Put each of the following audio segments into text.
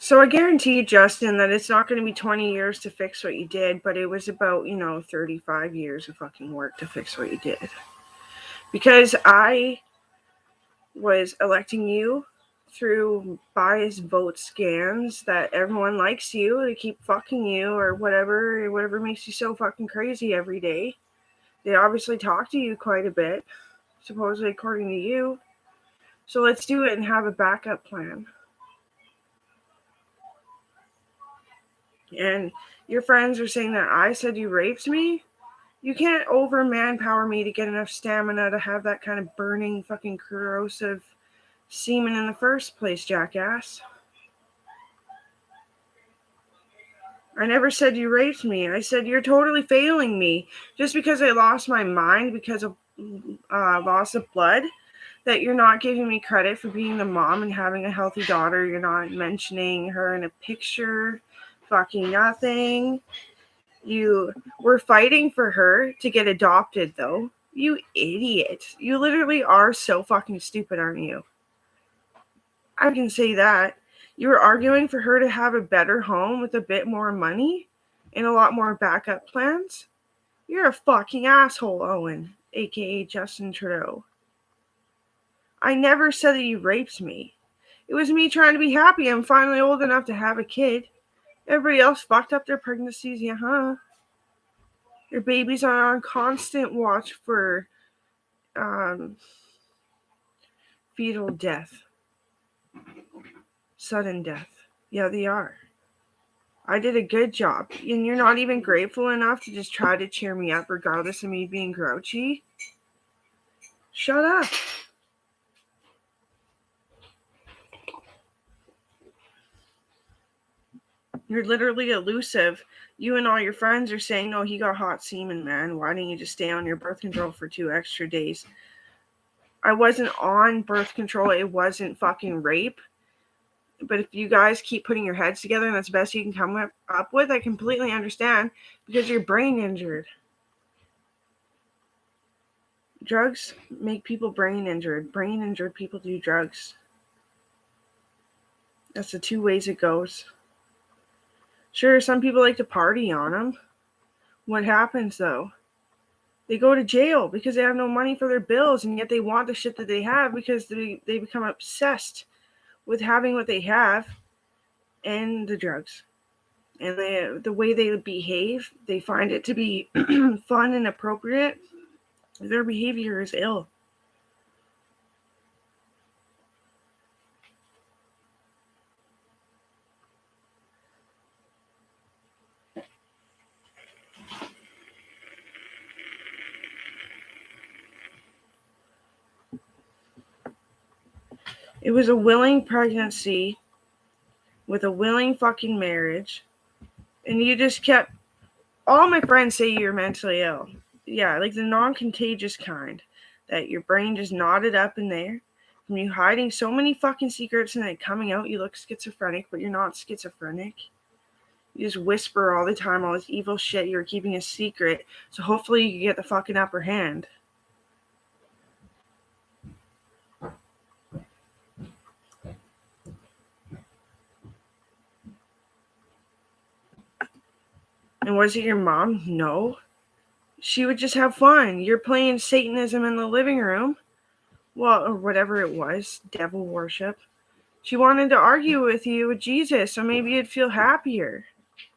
So I guarantee you, Justin, that it's not going to be 20 years to fix what you did, but it was about, 35 years of fucking work to fix what you did. Because I was electing you through biased vote scans that everyone likes you to keep fucking you or whatever makes you so fucking crazy every day. They obviously talk to you quite a bit, supposedly according to you. So let's do it and have a backup plan. And your friends are saying that I said you raped me? You can't over manpower me to get enough stamina to have that kind of burning fucking corrosive semen in the first place, jackass. I never said you raped me. I said you're totally failing me. Just because I lost my mind because of loss of blood, that you're not giving me credit for being the mom and having a healthy daughter. You're not mentioning her in a picture. Fucking nothing. You were fighting for her to get adopted, though. You idiot. You literally are so fucking stupid, aren't you? I can say that. You were arguing for her to have a better home with a bit more money and a lot more backup plans. You're a fucking asshole, Owen, aka Justin Trudeau. I never said that you raped me. It was me trying to be happy. I'm finally old enough to have a kid. Everybody else fucked up their pregnancies, yeah. Your babies are on constant watch for fetal death. Sudden death. Yeah, they are. I did a good job. And you're not even grateful enough to just try to cheer me up regardless of me being grouchy? Shut up. You're literally elusive. You and all your friends are saying, no, he got hot semen, man. Why didn't you just stay on your birth control for 2 extra days? I wasn't on birth control. It wasn't fucking rape. But if you guys keep putting your heads together and that's the best you can come up with, I completely understand, because you're brain injured. Drugs make people brain injured. Brain injured people do drugs. That's the 2 ways it goes. Sure, some people like to party on them. What happens, though? They go to jail because they have no money for their bills, and yet they want the shit that they have because they become obsessed with having what they have and the drugs. And the way they behave, they find it to be fun and appropriate. Their behavior is ill. It was a willing pregnancy with a willing fucking marriage. And you just kept... All my friends say you're mentally ill. Yeah, like the non-contagious kind. That your brain just knotted up in there. From you hiding so many fucking secrets and then coming out, you look schizophrenic, but you're not schizophrenic. You just whisper all the time, all this evil shit you're keeping a secret. So hopefully you get the fucking upper hand. And was it your mom? No. She would just have fun. You're playing Satanism in the living room. Well, or whatever it was. Devil worship. She wanted to argue with you with Jesus, so maybe you'd feel happier.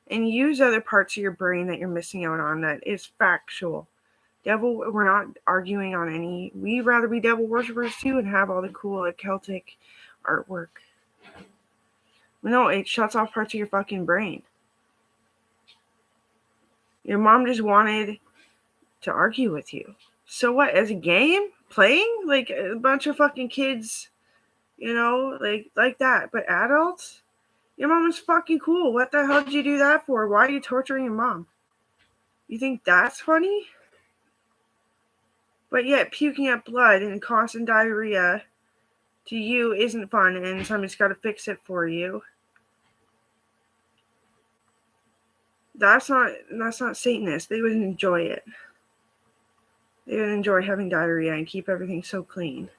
And use other parts of your brain that you're missing out on that is factual. We're not arguing on any... We'd rather be devil worshippers too and have all the cool Celtic artwork. No, it shuts off parts of your fucking brain. Your mom just wanted to argue with you. So what, as a game? Playing? Like a bunch of fucking kids, like that. But adults? Your mom is fucking cool. What the hell did you do that for? Why are you torturing your mom? You think that's funny? But yet puking up blood and constant diarrhea to you isn't fun, and somebody's got to fix it for you. That's not Satanist. They would enjoy it. They would enjoy having diarrhea and keep everything so clean.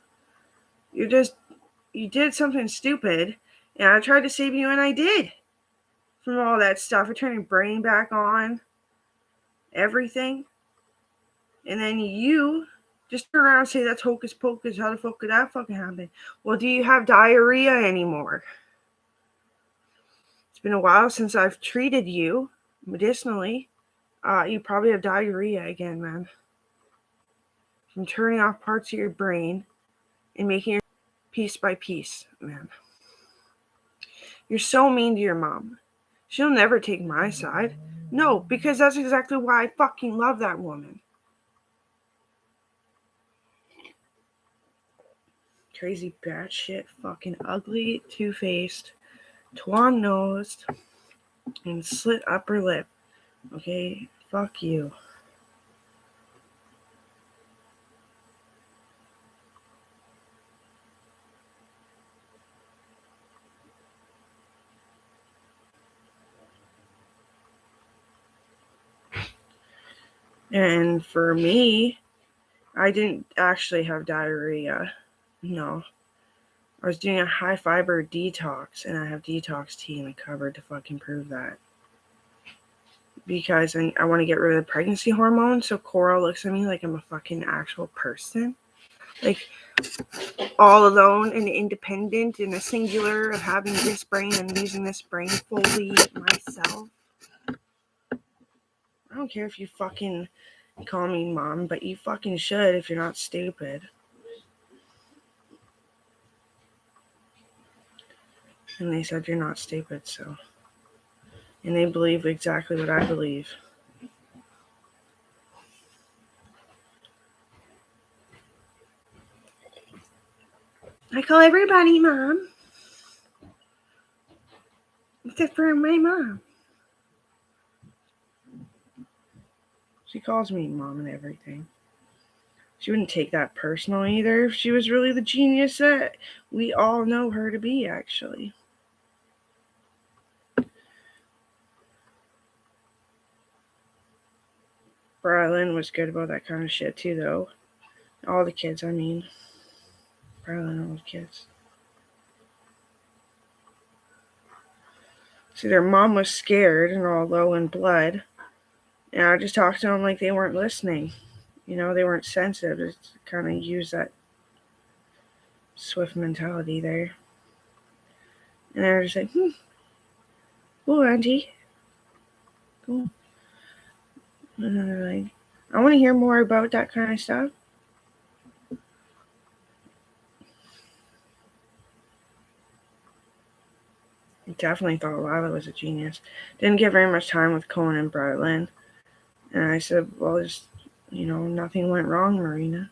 You did something stupid, And I tried to save you, and I did. From all that stuff. I turned your brain back on. Everything. And then you just turn around and say that's hocus pocus. How the fuck could that fucking happen? Well, do you have diarrhea anymore? It's been a while since I've treated you medicinally. You probably have diarrhea again, man. From turning off parts of your brain and making it piece by piece, man. You're so mean to your mom. She'll never take my side. No, because that's exactly why I fucking love that woman. Crazy batshit, fucking ugly, two-faced, twan-nosed, and slit upper lip. Okay? Fuck you. And for me, I didn't actually have diarrhea. No. I was doing a high fiber detox, and I have detox tea in the cupboard to fucking prove that. Because I want to get rid of the pregnancy hormone, so Coral looks at me like I'm a fucking actual person. Like, all alone and independent and a singular of having this brain and using this brain fully myself. I don't care if you fucking call me mom, but you fucking should if you're not stupid. And they said you're not stupid, so. And they believe exactly what I believe. I call everybody mom. Except for my mom. She calls me mom and everything. She wouldn't take that personal either if she was really the genius that we all know her to be, actually. Brylan was good about that kind of shit too, though. All the kids, I mean. Brylan, all the kids. See, their mom was scared and all low in blood. And I just talked to them like they weren't listening. You know, they weren't sensitive. Just kind of use that swift mentality there. And they were just like, cool, Auntie. Cool. And then they're like, I want to hear more about that kind of stuff. I definitely thought Lila was a genius. Didn't get very much time with Cohen and Brylan. And I said, well, just, nothing went wrong, Marina.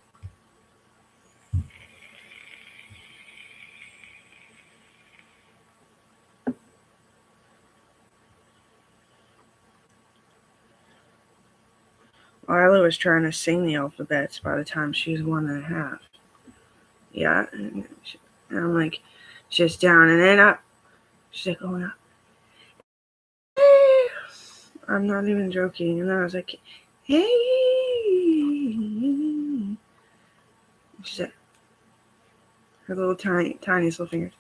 Lila was trying to sing the alphabets by the time she was 1.5. Yeah, and I'm like, just down and then up. She's like, oh, no. I'm not even joking. And then I was like, hey. She said, her little tiniest little fingers.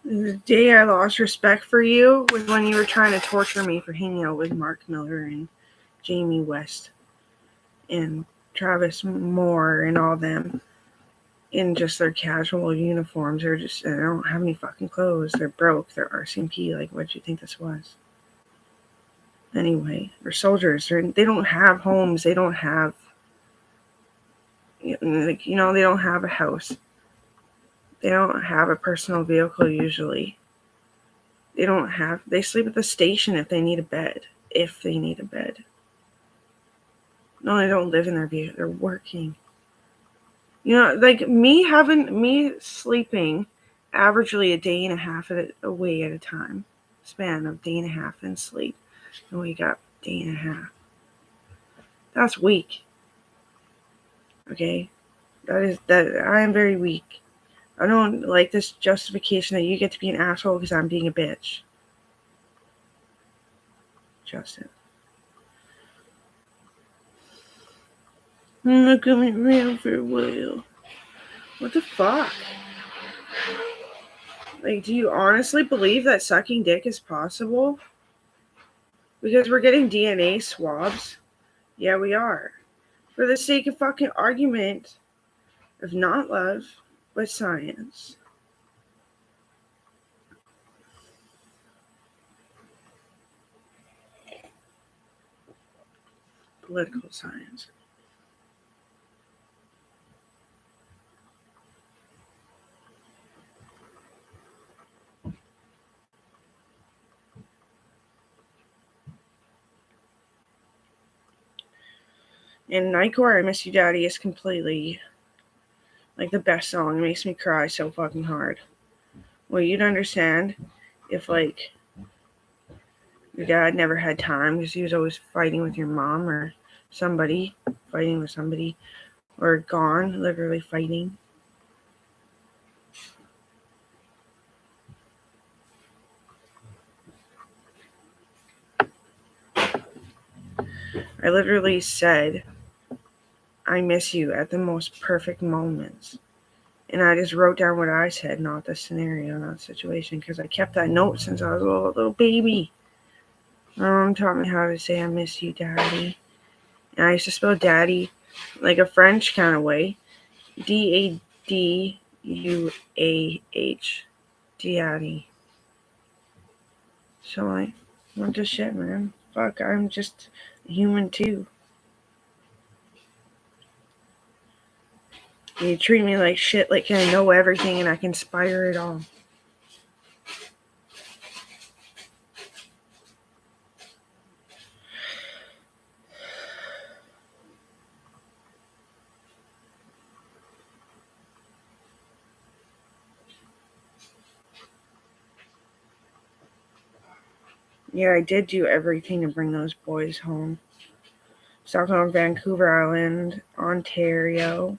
The day I lost respect for you was when you were trying to torture me for hanging out with Mark Miller and Jamie West and Travis Moore and all them in just their casual uniforms. They don't have any fucking clothes. They're broke. They're RCMP. Like, what do you think this was? Anyway, they're soldiers. They don't have homes. They don't have, they don't have a house. They don't have a personal vehicle usually. They sleep at the station if they need a bed. No, they don't live in their vehicle. They're working. You know, like me sleeping averagely a day and a half away at a time. Span of day and a half and sleep. And wake up day and a half. That's weak. Okay? That I am very weak. I don't like this justification that you get to be an asshole because I'm being a bitch. Justin. I'm not coming around for a while. What the fuck? Like, do you honestly believe that sucking dick is possible? Because we're getting DNA swabs. Yeah, we are. For the sake of fucking argument of not love, but science. Political science. And Nightcore, I Miss You Daddy is completely like the best song. It makes me cry so fucking hard. Well, you'd understand if like your dad never had time because he was always fighting with your mom or somebody, fighting with somebody, or gone, literally fighting. I literally said, I miss you at the most perfect moments. And I just wrote down what I said, not the scenario, not the situation, because I kept that note since I was a little baby. My mom taught me how to say, I miss you, daddy. And I used to spell daddy like a French kind of way. Daduah. Daddy. So, like, what the shit, man? Fuck, I'm just human too. You treat me like shit, like I know everything and I can inspire it all. Yeah, I did do everything to bring those boys home. Stockholm, Vancouver Island, Ontario.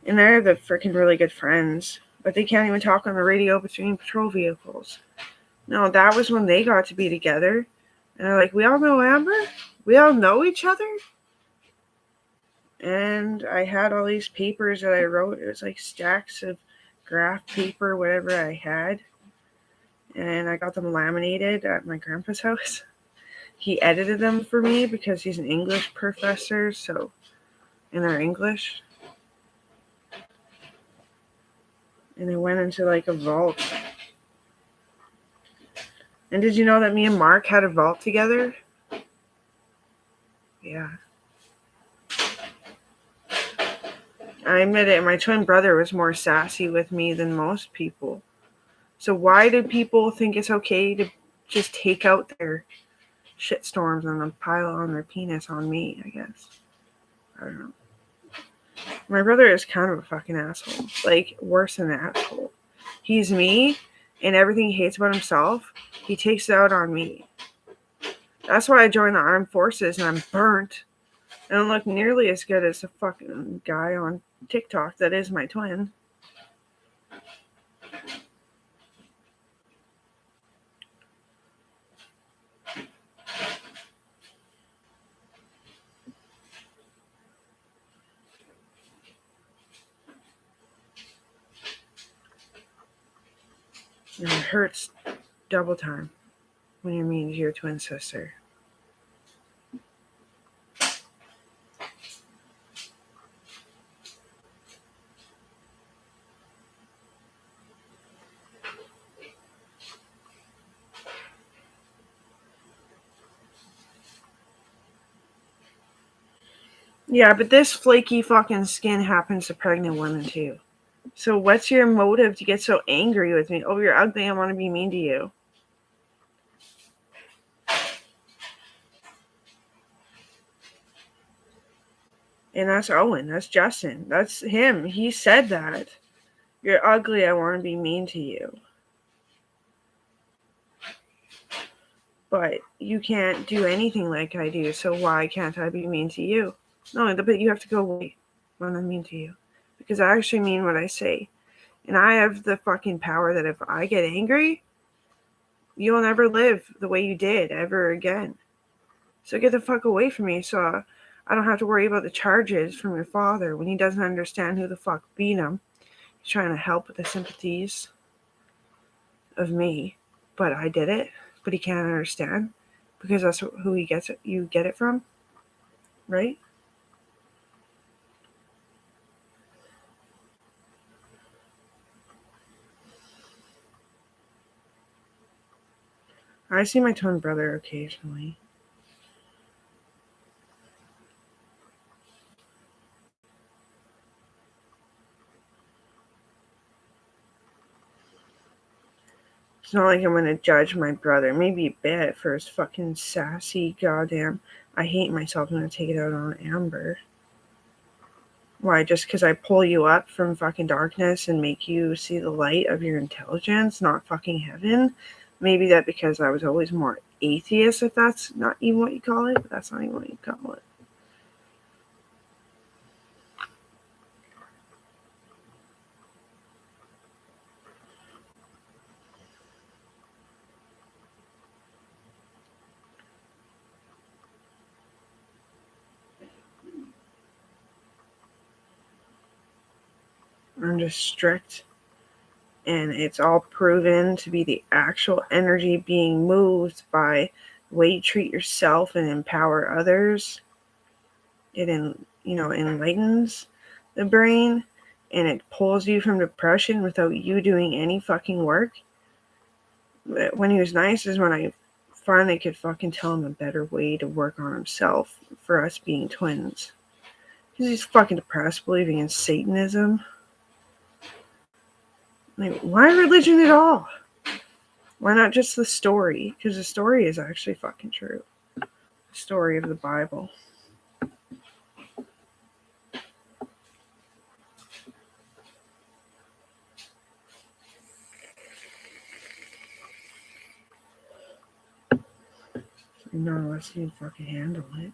And they're the freaking really good friends. But they can't even talk on the radio between patrol vehicles. No, that was when they got to be together. And they're like, we all know Amber? We all know each other? And I had all these papers that I wrote. It was like stacks of graph paper, whatever I had. And I got them laminated at my grandpa's house. He edited them for me because he's an English professor, so, and they're English. And they went into like a vault. And did you know that me and Mark had a vault together? Yeah. I admit it, my twin brother was more sassy with me than most people. So why do people think it's okay to just take out their shitstorms and then pile on their penis on me, I guess? I don't know. My brother is kind of a fucking asshole. Like, worse than an asshole. He's me, and everything he hates about himself, he takes it out on me. That's why I joined the armed forces, and I'm burnt. I don't look nearly as good as the fucking guy on TikTok that is my twin. And it hurts double time when you're mean to your twin sister. Yeah, but this flaky fucking skin happens to pregnant women too. So what's your motive to get so angry with me? Oh, you're ugly, I want to be mean to you. And that's Owen. That's Justin. That's him. He said that. You're ugly. I want to be mean to you. But you can't do anything like I do, so why can't I be mean to you? No, but you have to go away when I'm mean to you. Because I actually mean what I say. And I have the fucking power that if I get angry, you'll never live the way you did ever again. So get the fuck away from me so I don't have to worry about the charges from your father when he doesn't understand who the fuck beat him. He's trying to help with the sympathies of me. But I did it. But he can't understand. Because that's who you get it from. Right? I see my twin brother occasionally. It's not like I'm going to judge my brother. Maybe a bit for his fucking sassy goddamn. I hate myself. I'm going to take it out on Amber. Why? Just because I pull you up from fucking darkness and make you see the light of your intelligence, not fucking heaven? Maybe that because I was always more atheist, if that's not even what you call it. But that's not even what you call it. I'm just strict. And it's all proven to be the actual energy being moved by the way you treat yourself and empower others. It enlightens the brain, and it pulls you from depression without you doing any fucking work. When he was nice is when I finally could fucking tell him a better way to work on himself for us being twins. Because he's fucking depressed, believing in Satanism. Like, why religion at all? Why not just the story? Because the story is actually fucking true. The story of the Bible. Not unless you can fucking handle it.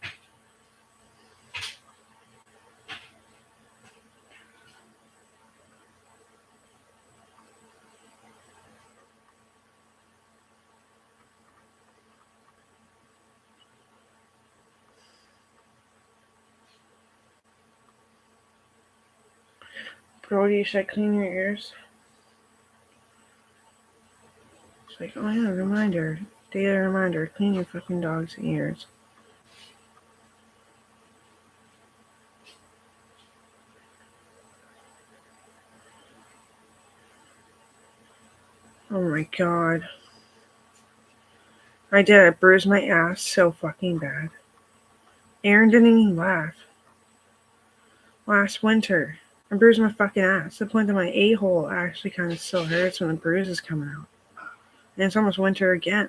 Brody, you said clean your ears. It's like, oh yeah, reminder. Daily reminder, clean your fucking dog's ears. Oh my god. I did. I bruised my ass so fucking bad. Aaron didn't even laugh. Last winter, I bruised my fucking ass. The point that my a-hole actually kind of still hurts when the bruise is coming out. And it's almost winter again.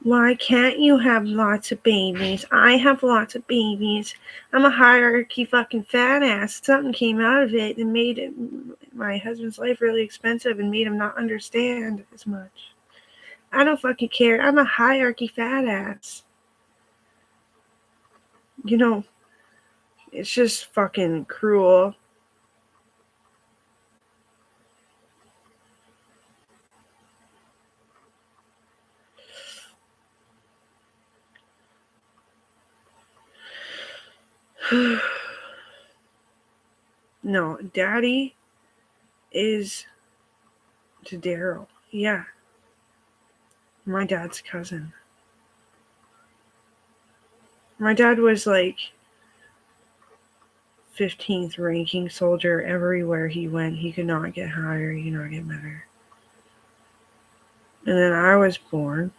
Why can't you have lots of babies? I have lots of babies. I'm a hierarchy fucking fat ass. Something came out of it and made my husband's life really expensive and made him not understand as much. I don't fucking care. I'm a hierarchy fat ass. You know, it's just fucking cruel. No, Daddy is to Daryl. Yeah. My dad's cousin. My dad was like 15th ranking soldier everywhere he went. He could not get higher, he could not get better. And then I was born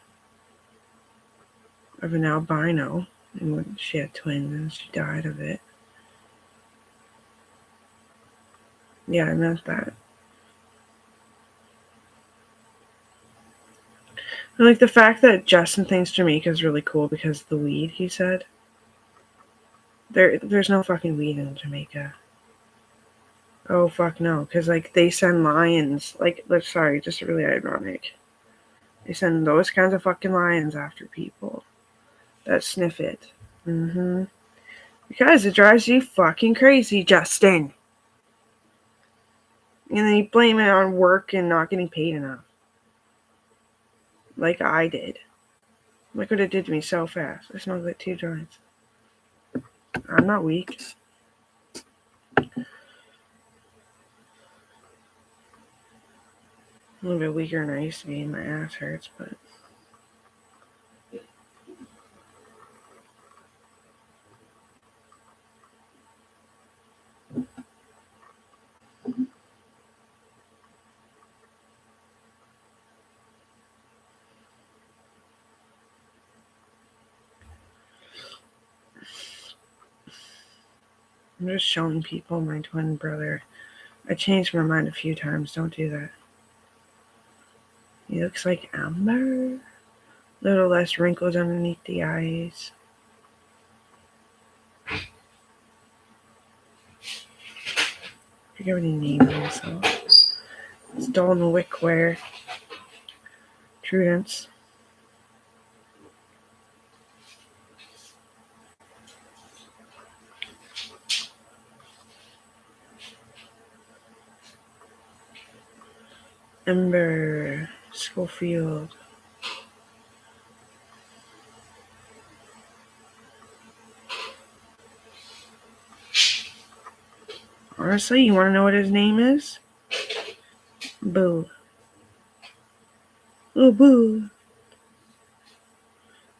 of an albino. And when she had twins and she died of it. Yeah, I meant that. And like the fact that Justin thinks Jamaica is really cool because of the weed, he said. There's no fucking weed in Jamaica. Oh fuck no, because like they send lions. Like, sorry, just really ironic. They send those kinds of fucking lions after people that sniff it. Because it drives you fucking crazy, Justin. And then you blame it on work and not getting paid enough. Like I did. Look what it did to me so fast. I smoked like 2 joints. I'm not weak. A little bit weaker than I used to be. My ass hurts, but... I'm just showing people my twin brother. I changed my mind a few times. Don't do that. He looks like Amber. A little less wrinkles underneath the eyes. I forget what he named himself. It's Dalton Wickware. Trudence. Ember Schofield. Honestly, you want to know what his name is? Boo. Oh, Boo.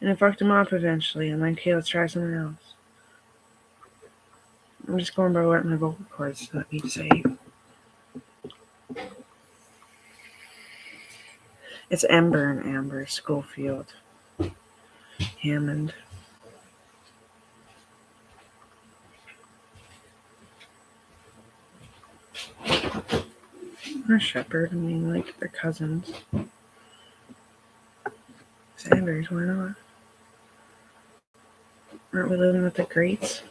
And I fucked him up eventually. I'm like, okay, let's try something else. I'm just going by what my vocal cords let me say. It's Ember and Amber Schofield. Hammond. Or Shepherd. I mean, like, they're cousins. Sanders, why not? Aren't we living with the greats?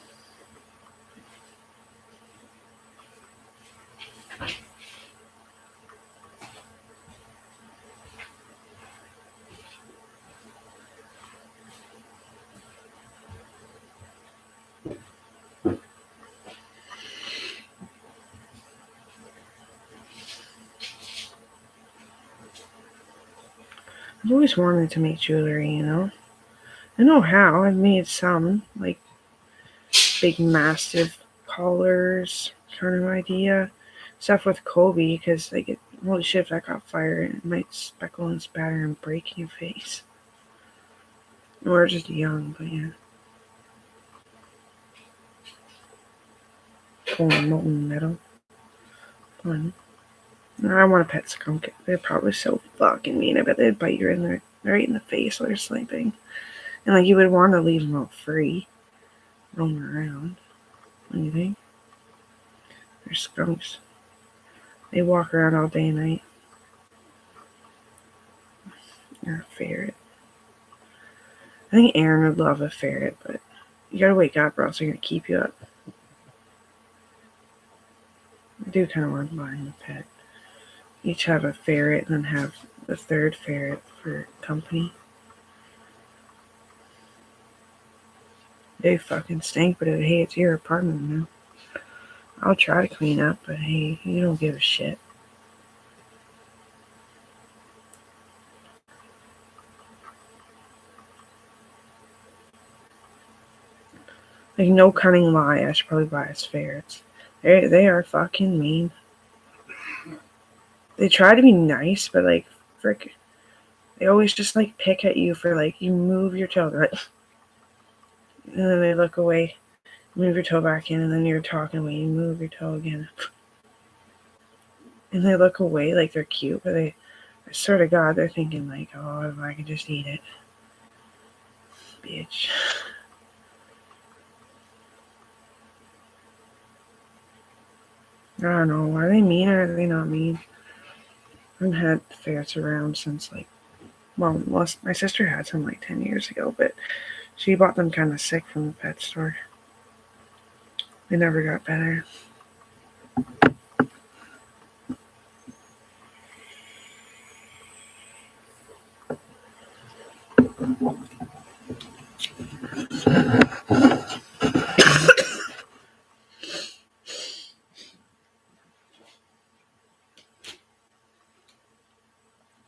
I've always wanted to make jewelry, you know? I know how. I've made some, like, big, massive collars kind of idea. Stuff with Kobe, because, like, holy shit, if that got fire, it might speckle and spatter and break your face. We're just young, but yeah. Pulling molten metal. Fun. I want a pet skunk. They're probably so fucking mean. I bet they'd bite you right in the face while you're sleeping. And like you would want to leave them out free. Roaming around. What do you think? They're skunks. They walk around all day and night. You're a ferret. I think Aaron would love a ferret, but you gotta wake up or else they're gonna keep you up. I do kind of want to buy him a pet. Each have a ferret and then have the third ferret for company. They fucking stink, but hey, it's your apartment now. I'll try to clean up, but hey, you don't give a shit. Like, no cunning lie, I should probably buy his ferrets. They are fucking mean. They try to be nice, but like, frick, they always just like pick at you for like, you move your toe, right? And then they look away, move your toe back in, and then you're talking away, you move your toe again. And they look away like they're cute, but I I swear to God, they're thinking like, oh, if I could just eat it. Bitch. I don't know. Are they mean or are they not mean? I haven't had ferrets around since well, my sister had some 10 years ago, but she bought them kind of sick from the pet store. They never got better.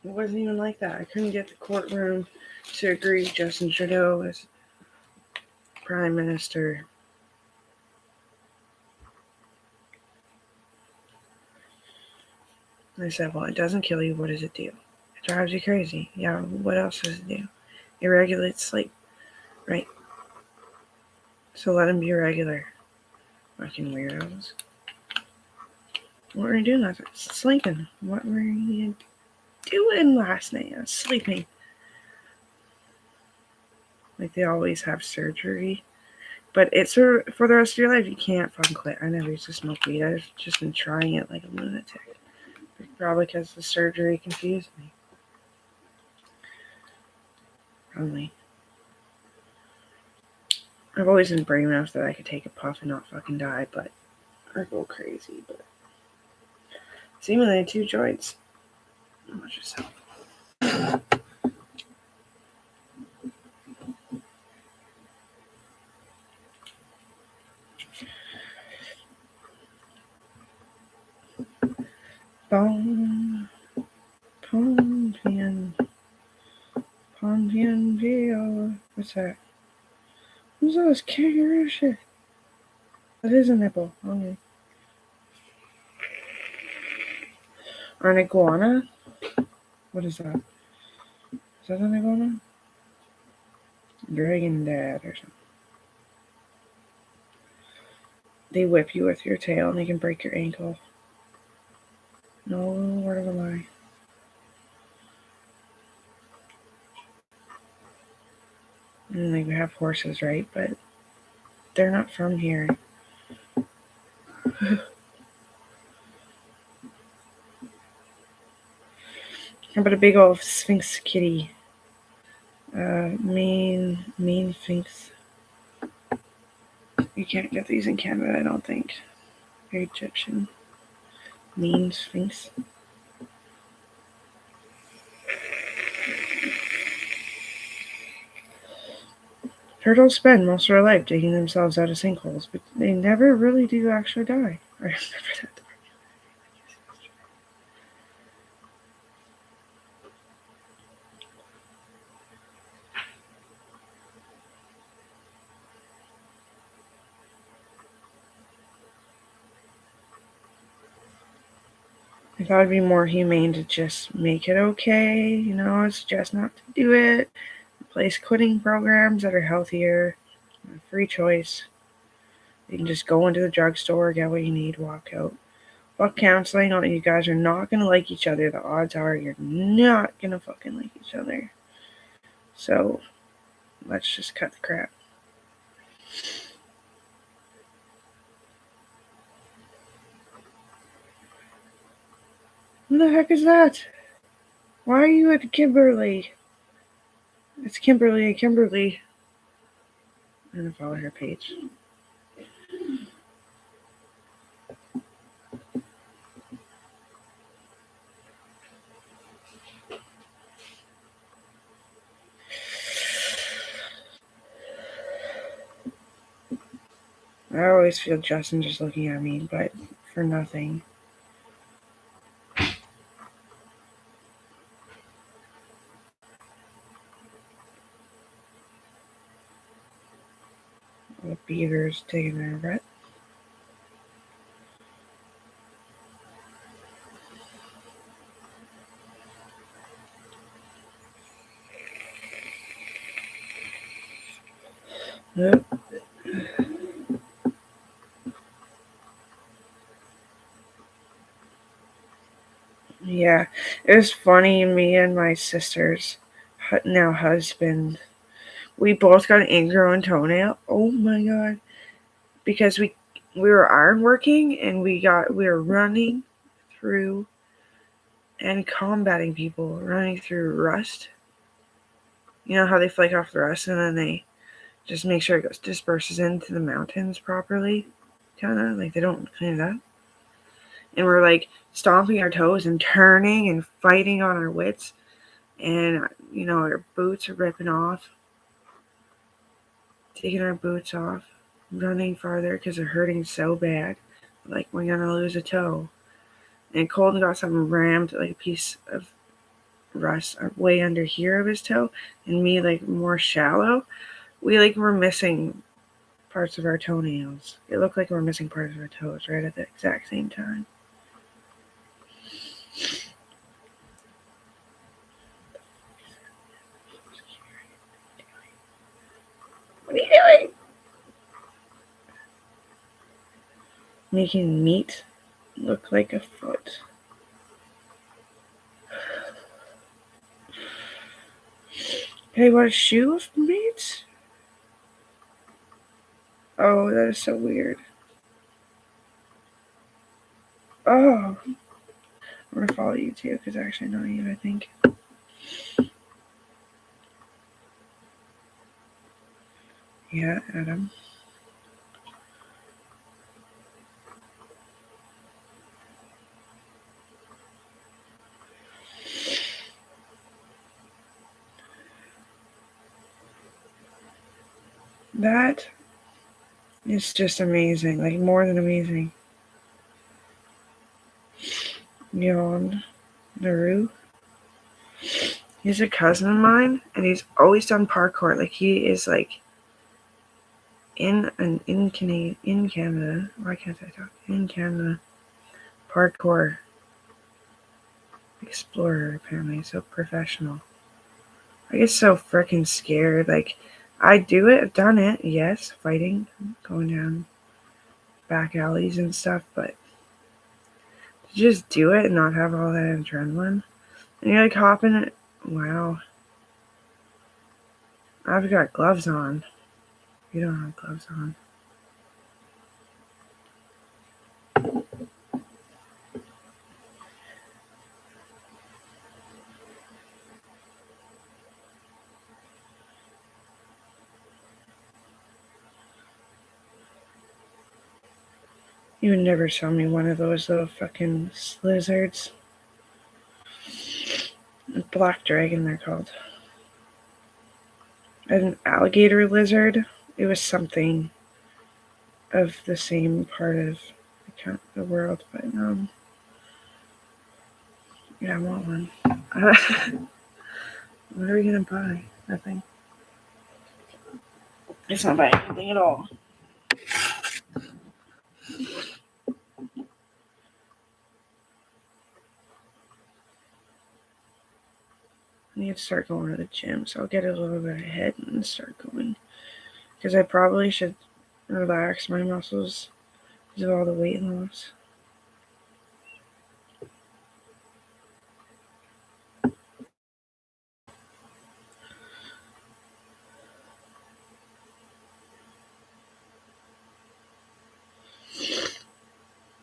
It wasn't even like that. I couldn't get the courtroom to agree Justin Trudeau was Prime Minister. I said, well, it doesn't kill you. What does it do? It drives you crazy. Yeah, what else does it do? It regulates sleep, right? So let him be regular. Fucking weirdos. What were you doing last night? Sleeping. What were you doing last night? I was sleeping. They always have surgery. But it's for the rest of your life. You can't fucking quit. I never used to smoke weed. I've just been trying it like a lunatic. Probably because the surgery confused me. Probably. I've always been brave enough that I could take a puff and not fucking die, but I go crazy. But seemingly 2 joints. How much is that? Ponvian, what's that? Who's those kangaroo shit? That is a nipple. Okay. An iguana? What is that? Is that an iguana? Dragon Dad or something. They whip you with your tail and they can break your ankle. No word of a lie. And we have horses, right? But they're not from here. How about a big old Sphinx kitty? Maine Sphinx. You can't get these in Canada, I don't think. They're Egyptian. Maine Sphinx. Turtles spend most of their life digging themselves out of sinkholes, but they never really do actually die. I remember that. I thought it'd be more humane to just make it okay, suggest not to do it. Replace quitting programs that are healthier, free choice. You can just go into the drugstore, get what you need, walk out. Fuck counseling. You guys are not gonna like each other. The odds are you're not gonna fucking like each other. So let's just cut the crap. What the heck is that? Why are you at Kimberly? It's Kimberly. I'm gonna follow her page. I always feel Justin just looking at me, but for nothing. The beavers taking their breath. Yep. Yeah, it was funny. Me and my sister's now husband, we both got an ingrown toenail. Oh my god! Because we were ironworking and we were running through and combating people, running through rust. You know how they flake off the rust and then they just make sure it disperses into the mountains properly, kind of like they don't clean it up. And we're like stomping our toes and turning and fighting on our wits, and our boots are ripping off, taking our boots off, running farther because they're hurting so bad, like we're gonna lose a toe. And Colton got something rammed, like a piece of rust way under here of his toe, and me like more shallow. We like were missing parts of our toenails. It looked like we were missing parts of our toes right at the exact same time. What are you doing? Making meat look like a foot. Hey, what a shoe of meat? Oh, that is so weird. Oh, I'm gonna follow you too, because I actually know you, I think. Yeah, Adam. That is just amazing, like more than amazing. Yawn. Naru. He's a cousin of mine, and he's always done parkour. Like he is like in Canada. Why can't I talk? In Canada, parkour explorer. Apparently, so professional. I get so freaking scared. Like I do it. I've done it. Yes, fighting, going down back alleys and stuff. But to just do it and not have all that adrenaline, and you're like hopping it. Wow. I've got gloves on. You don't have gloves on. You would never show me one of those little fucking lizards. Black dragon, they're called. An alligator lizard. It was something of the same part of the world, but yeah, I want one. What are we gonna buy? Nothing. It's not buying anything at all. I need to start going to the gym, so I'll get a little bit ahead and start going. Because I probably should relax my muscles because of all the weight loss.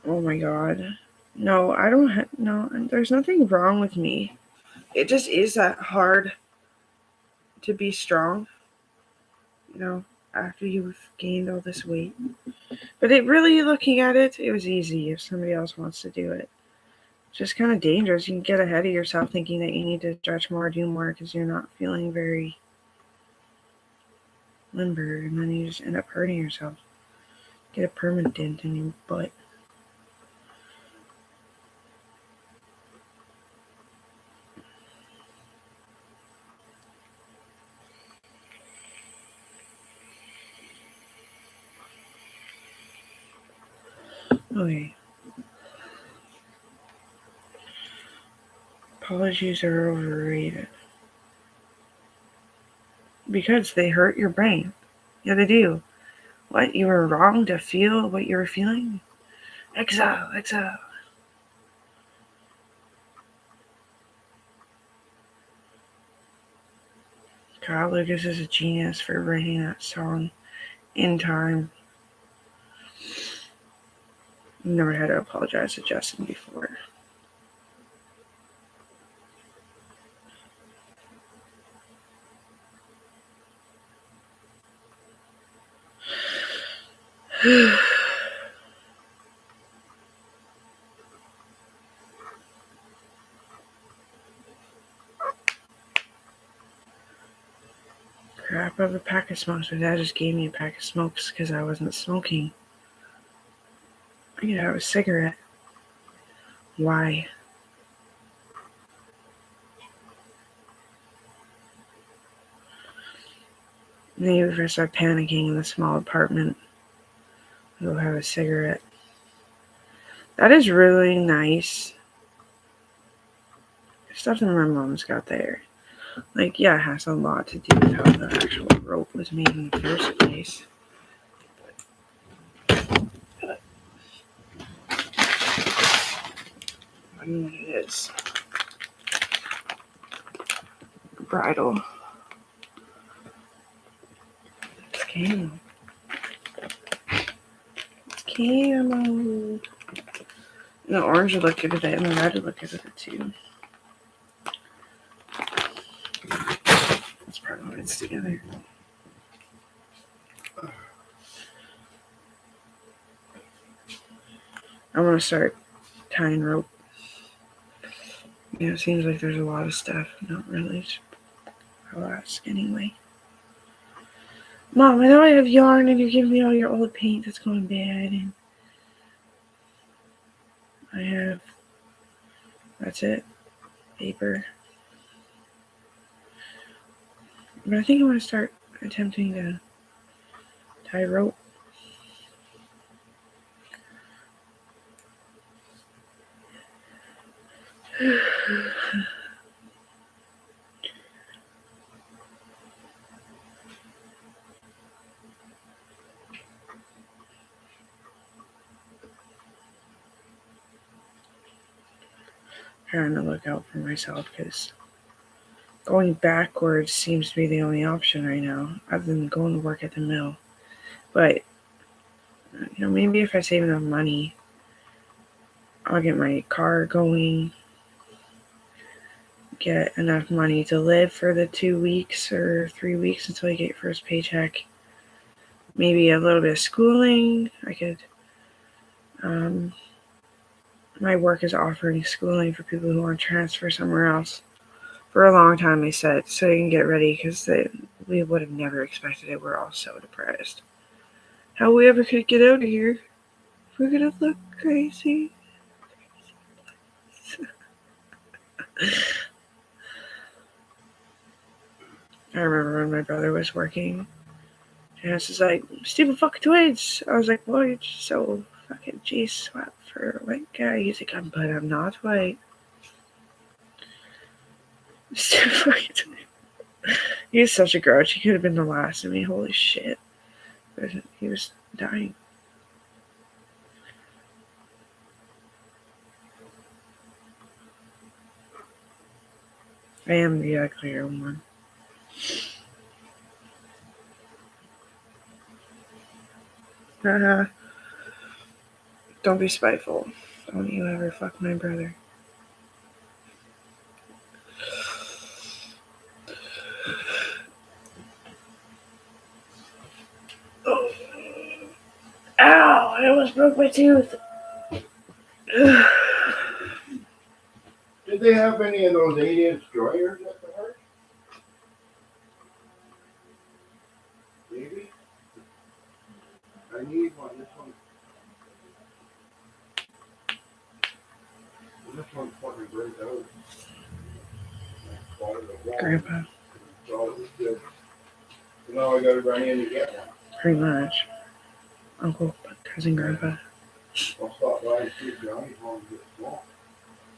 Oh my god. No, I don't no, there's nothing wrong with me. It just is that hard to be strong, after you've gained all this weight. But it really, looking at it, it was easy if somebody else wants to do it. It's just kind of dangerous. You can get ahead of yourself thinking that you need to stretch more, do more, because you're not feeling very limber, and then you just end up hurting yourself. Get a permanent dent in your butt. Okay. Apologies are overrated. Because they hurt your brain. Yeah, they do. What? You were wrong to feel what you were feeling? Exile. Kyle Lucas is a genius for writing that song in time. Never had to apologize to Justin before. Crap, I have a pack of smokes, but Dad just gave me a pack of smokes because I wasn't smoking. I could have a cigarette. Why? Maybe if I start panicking in the small apartment, I'll have a cigarette. That is really nice. Stuff that my mom's got there. Like, yeah, it has a lot to do with how the actual rope was made in the first place. I don't know what it is. Bridle. It's camo. It's camo. The orange would look good with it, and the red would look good with it too. That's probably what it's together. I want to start tying rope. It seems like there's a lot of stuff. Not really. I'll ask anyway. Mom, I know I have yarn and you're giving me all your old paint that's going bad. And I have, that's it, paper. But I think I want to start attempting to tie rope. Trying to look out for myself because going backwards seems to be the only option right now, other than going to work at the mill. But, maybe if I save enough money, I'll get my car going, get enough money to live for the 2 weeks or 3 weeks until I get your first paycheck. Maybe a little bit of schooling. I could, my work is offering schooling for people who want to transfer somewhere else. For a long time, they said, so you can get ready, because we would have never expected it. We're all so depressed. How we ever could get out of here? We're gonna look crazy. I remember when my brother was working, Janice was like, stupid fucking twins. I was like, boy, you're just so fucking G-swap for a white guy. He's like, but I'm not white. Stupid fucking twins. He was such a grouch. He could have been the last of me. Holy shit. But he was dying. I am the uglier one. Don't be spiteful. Don't you ever fuck my brother. Oh. Ow! I almost broke my tooth. Did they have any of those 8-inch dryers at the heart? Maybe. I need one. This one's fucking burnt out. Grandpa. So now I gotta run in to get one. Pretty much. Uncle, cousin, grandpa. I'll stop by and see if Johnny's home to get small.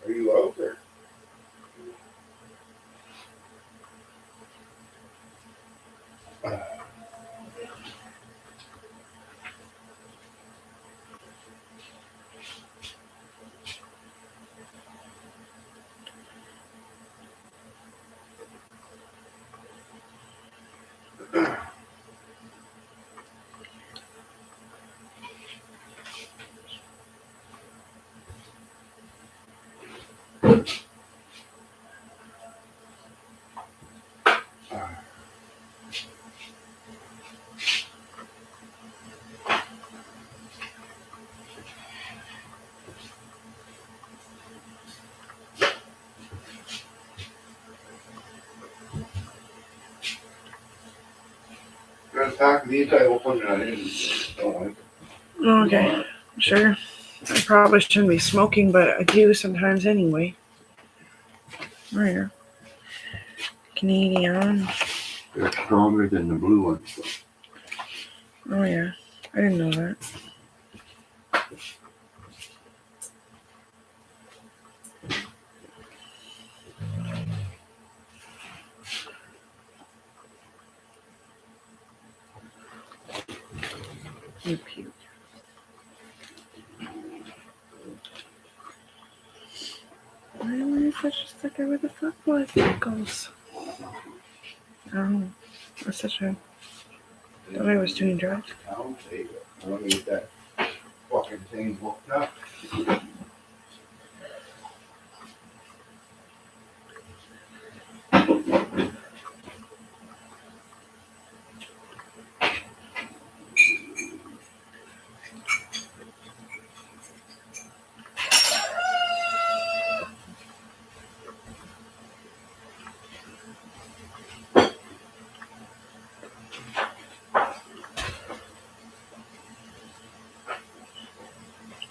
Are you out there? fact these I opened and I don't like it. Okay, sure. I probably shouldn't be smoking, but I do sometimes anyway. Oh yeah. Canadian. They're stronger than the blue ones. Oh yeah. I didn't know that. You puke. Why am I such a sticker with the fuck blood freckles? Oh, that's such a. I thought I was doing drugs. I don't take it. I want to get that fucking thing hooked up.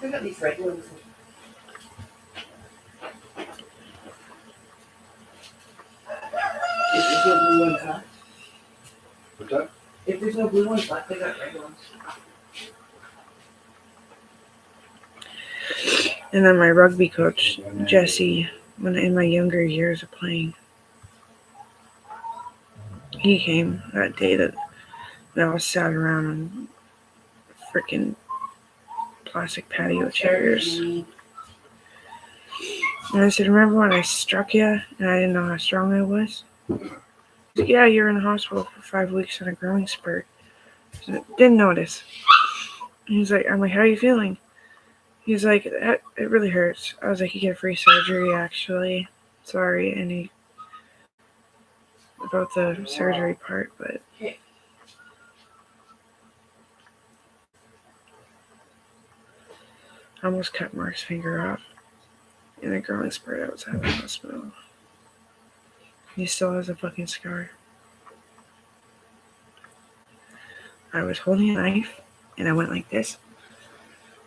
I got these regular ones. If there's no blue ones left. What's that? If there's no blue ones left, I got regular ones. And then my rugby coach, Jesse, when in my younger years of playing, he came that day that we all sat around on freaking plastic patio chairs. And I said, remember when I struck you and I didn't know how strong I was? He said, yeah, you were in the hospital for 5 weeks on a growing spurt. I said, didn't notice. And he's like, I'm like, how are you feeling? He's like, it really hurts. I was like, you get free surgery, actually. Sorry. And he, about the surgery part, but. I almost cut Mark's finger off in a growing spurt outside the hospital. He still has a fucking scar. I was holding a knife, and I went like this.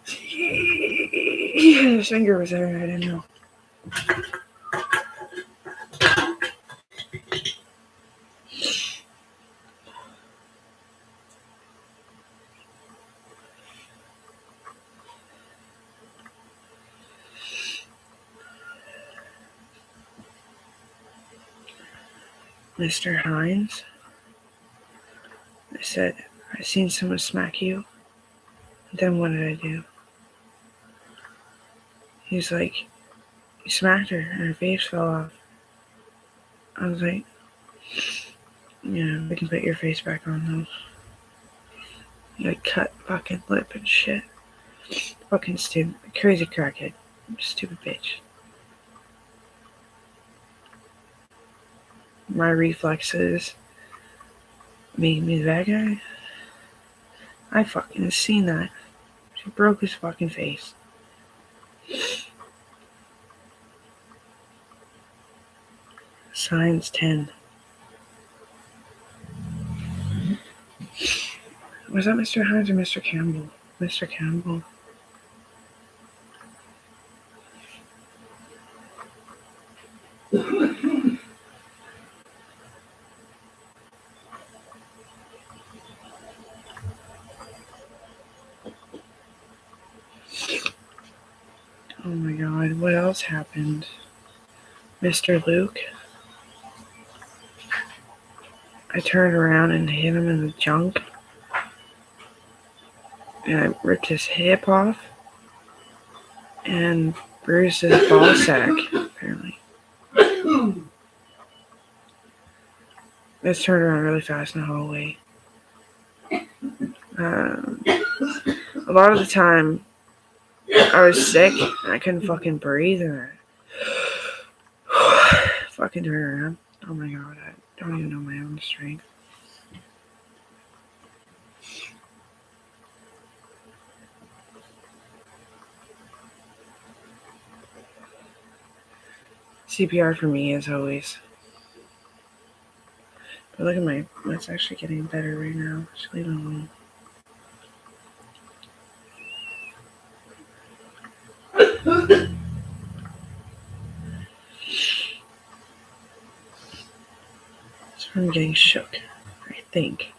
His finger was there, and I didn't know. Mr. Hines, I said, I seen someone smack you. Then what did I do? He's like, you smacked her and her face fell off. I was like, yeah, we can put your face back on though. You like cut fucking lip and shit. Fucking stupid, crazy crackhead. Stupid bitch. My reflexes made me the bad guy. I fucking seen that. She broke his fucking face. Signs 10. Was that Mr. Hines or Mr. Campbell? Mr. Campbell. Oh my god, what else happened? Mr. Luke. I turned around and hit him in the junk. And I ripped his hip off. And bruised his ball sack, apparently. Let's turn around really fast in the hallway. A lot of the time, I was sick and I couldn't fucking breathe and I fucking turn around. Oh my god, I don't even know my own strength. CPR for me, as always. Look at my, it's actually getting better right now. Just leave it alone. It's from getting shook, I think.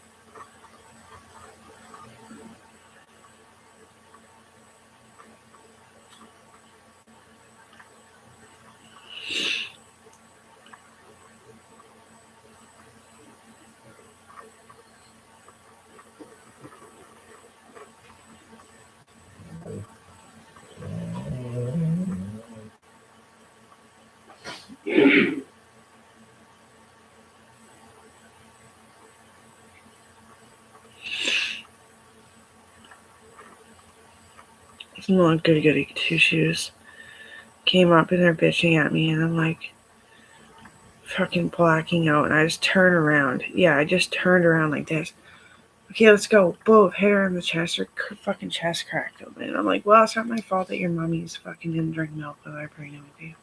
Some little goody two shoes came up and they're bitching at me, and I'm like fucking blacking out, and I just turn around. Yeah, I just turned around like this. Okay, let's go. Boom, hit her in the chest. Her fucking chest cracked open. And I'm like, well, it's not my fault that your mommy's fucking didn't drink milk while I was pregnant with you.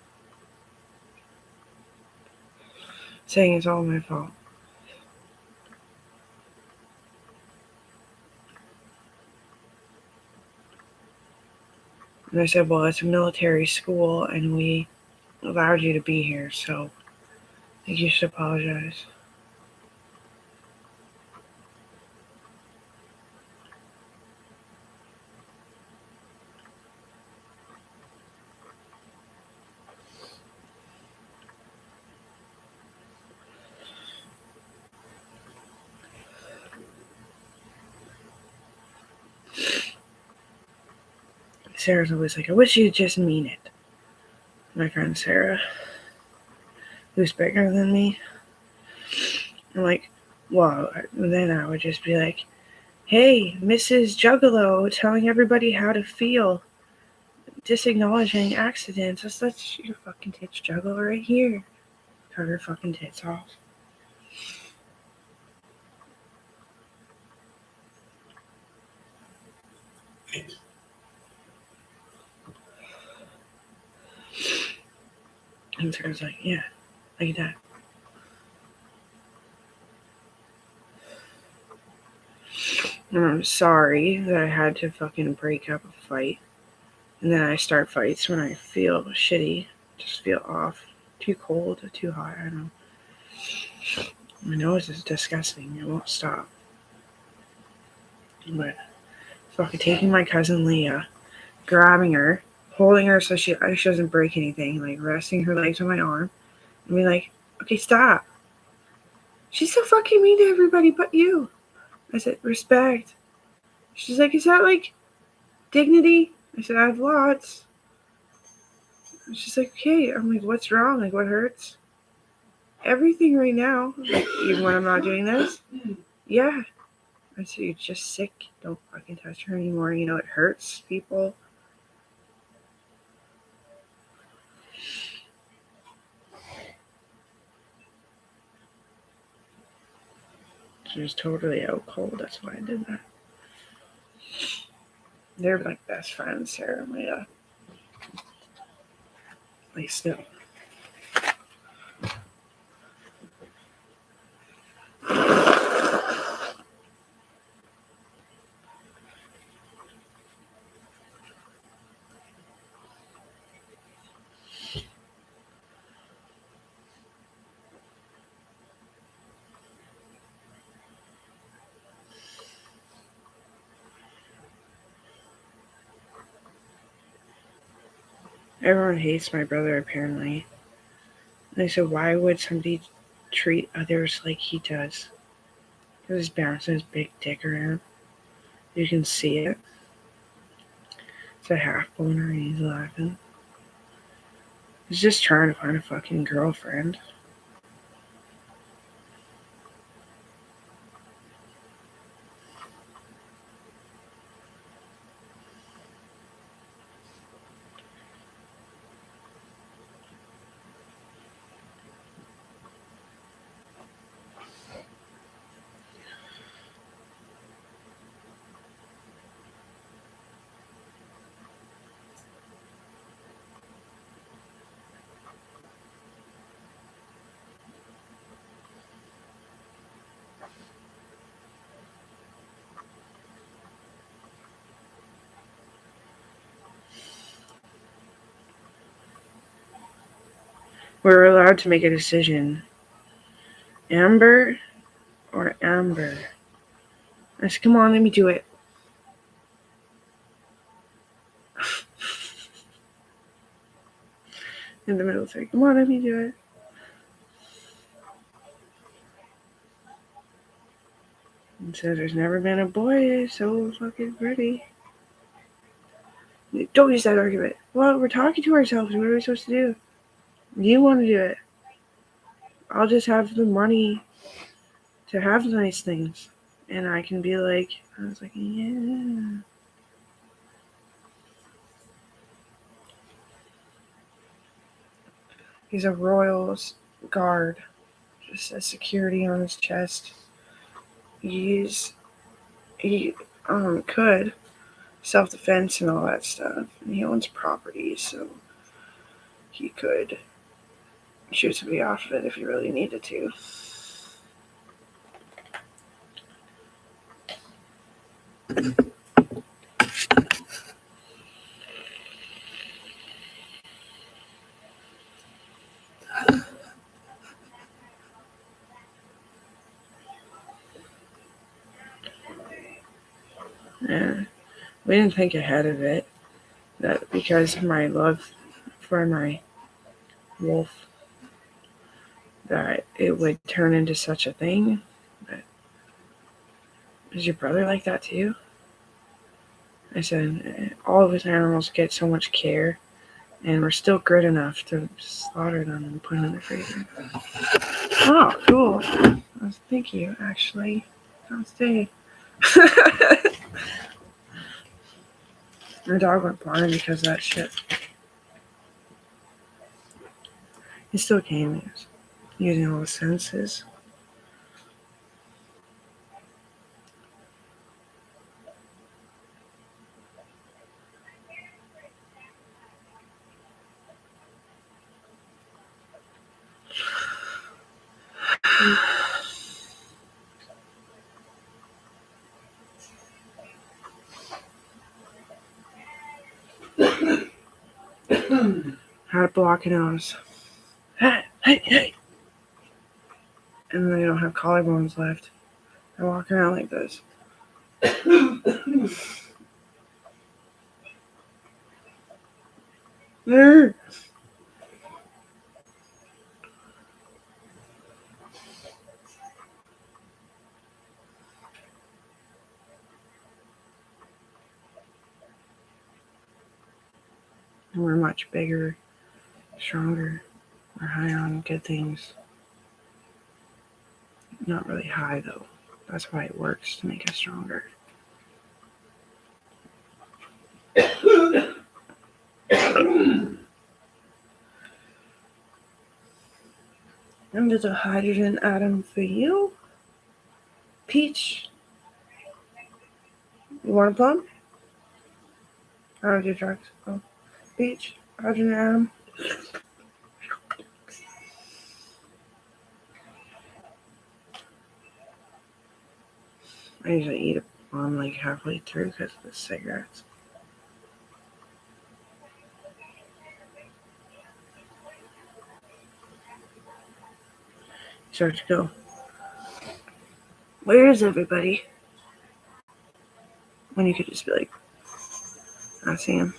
Saying it's all my fault. And I said, well, it's a military school, and we allowed you to be here, so I think you should apologize. Sarah's always like, I wish you'd just mean it. My friend Sarah, who's bigger than me, I'm like, wow. And then I would just be like, hey, Mrs. Juggalo, telling everybody how to feel, disacknowledging accidents. That's your fucking tits juggle right here. Cut her fucking tits off. And Sarah's like, yeah, like that. And I'm sorry that I had to fucking break up a fight. And then I start fights when I feel shitty, just feel off, too cold, too hot. I don't know. My nose is disgusting. It won't stop. But fucking taking my cousin Leah, grabbing her, holding her so she doesn't break anything, like resting her legs on my arm, and be like, okay, stop. She's so fucking mean to everybody but you. I said, respect. She's like, is that like dignity? I said, I have lots. And she's like, okay. I'm like, what's wrong? Like, what hurts? Everything right now. Like, even when I'm not doing this. Yeah. I said, you're just sick. Don't fucking touch her anymore. You know, it hurts people. She was totally out cold. That's why I did that. They're like best friends, Sarah and Leah. Like, still. Everyone hates my brother, apparently. And I said, why would somebody treat others like he does? He was bouncing his big dick around. You can see it. It's a half boner and he's laughing. He's just trying to find a fucking girlfriend. We're allowed to make a decision. Amber or Amber? I said, come on, let me do it. In the middle, say, come on, let me do it. And said, there's never been a boy so fucking pretty. Don't use that argument. Well, we're talking to ourselves. What are we supposed to do? You want to do it. I'll just have the money to have nice things. And I can be like, I was like, yeah. He's a royal guard. Just says security on his chest. He could self-defense and all that stuff. And he owns property, so he could shoot somebody off of it if he really needed to. Yeah, we didn't think ahead of it. That because of my love for my wolf, that it would turn into such a thing. But is your brother like that too? I said, all of his animals get so much care, and we're still good enough to slaughter them and put them in the freezer. Oh, cool. Thank you, actually. Namaste. My dog went blind because of that shit. He still came. He was using all his senses. How to block a nose. Hey. And then they don't have collarbones left. I walk around like this. We're much bigger, stronger. We're high on good things. Not really high though. That's why it works to make us stronger. And there's a hydrogen atom for you. Peach. You want a plum? I don't do drugs. Oh. Peach. Hydrogen atom. I usually eat a plum like halfway through because of the cigarettes. Start to go, where is everybody? When you could just be like, I see him.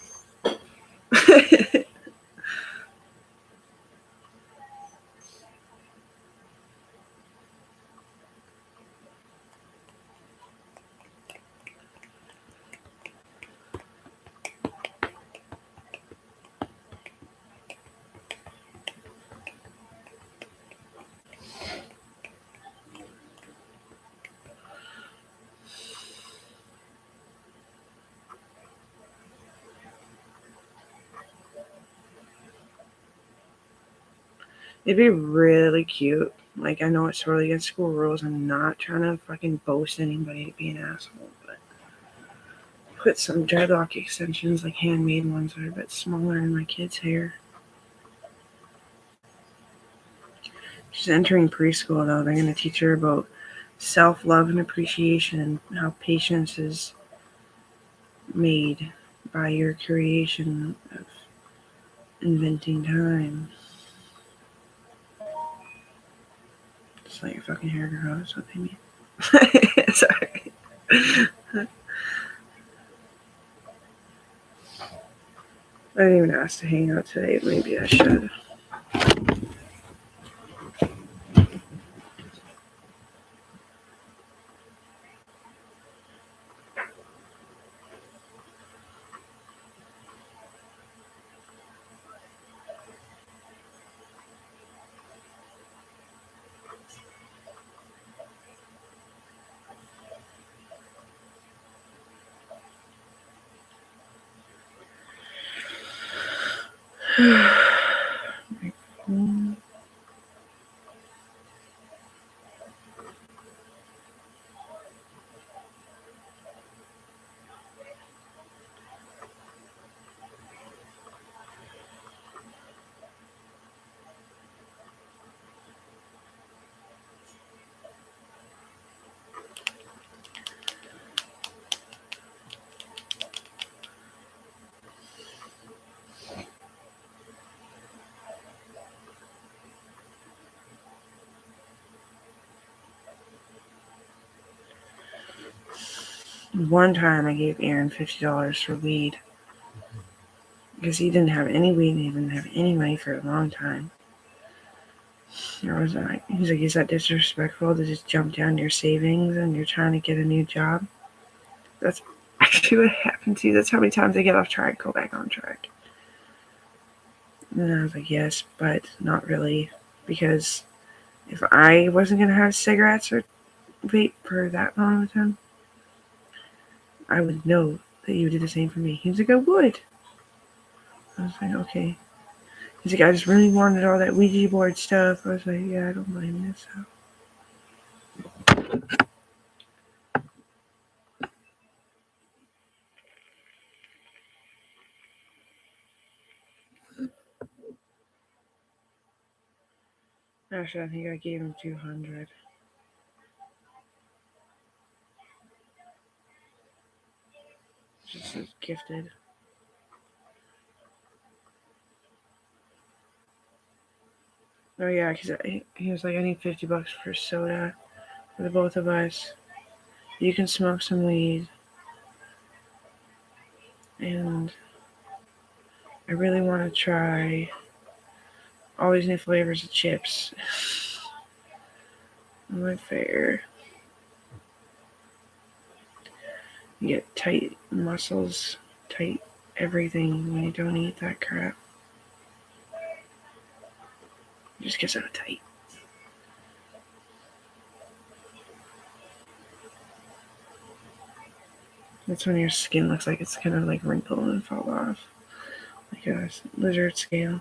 It'd be really cute. Like, I know it's totally against school rules. I'm not trying to fucking boast anybody to be an asshole, but put some dreadlock extensions, like handmade ones that are a bit smaller, in my kid's hair. She's entering preschool, though. They're going to teach her about self-love and appreciation and how patience is made by your creation of inventing time. let your fucking hair grow. That's what they mean. Sorry. I didn't even ask to hang out today. Maybe I should. One time I gave Aaron $50 for weed because he didn't have any weed and he didn't have any money for a long time. I was like, he's like, is that disrespectful to just jump down your savings and you're trying to get a new job? That's actually what happened to you. That's how many times I get off track, go back on track. And I was like, yes, but not really. Because if I wasn't going to have cigarettes or vape for that long of a time, I would know that you would do the same for me. He was like, I would. I was like, okay. He's like, I just really wanted all that Ouija board stuff. I was like, yeah, I don't blame you. So. Actually, I think I gave him 200. Just gifted. Oh yeah, because he was like, I need $50 for soda for the both of us. You can smoke some weed, and I really want to try all these new flavors of chips. I'm like, fair. You get tight muscles, tight everything when you don't eat that crap. It just gets so tight. That's when your skin looks like it's gonna like wrinkle and fall off. Like a lizard scale.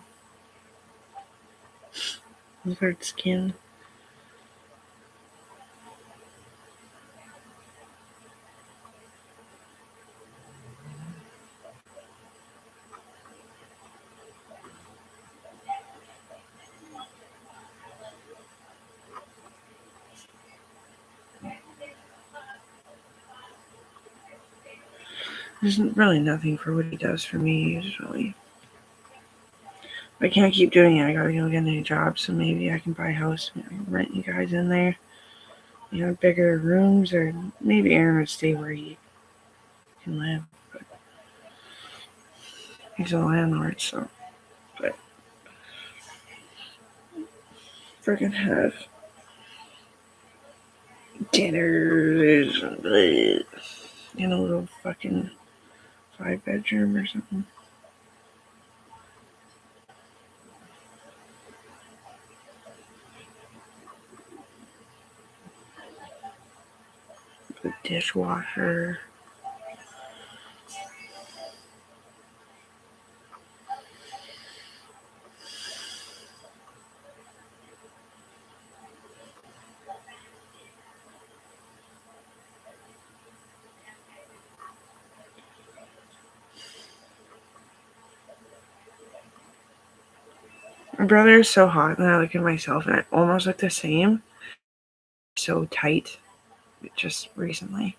Lizard skin. There's really nothing for what he does for me usually. I can't keep doing it. I gotta go get a new job, so maybe I can buy a house and rent you guys in there. You know, bigger rooms, or maybe Aaron would stay where he can live. But he's a landlord, so. But freaking have dinners in a little fucking 5-bedroom or something. The dishwasher. My brother is so hot, and I look at myself, and I almost look the same. So tight, just recently.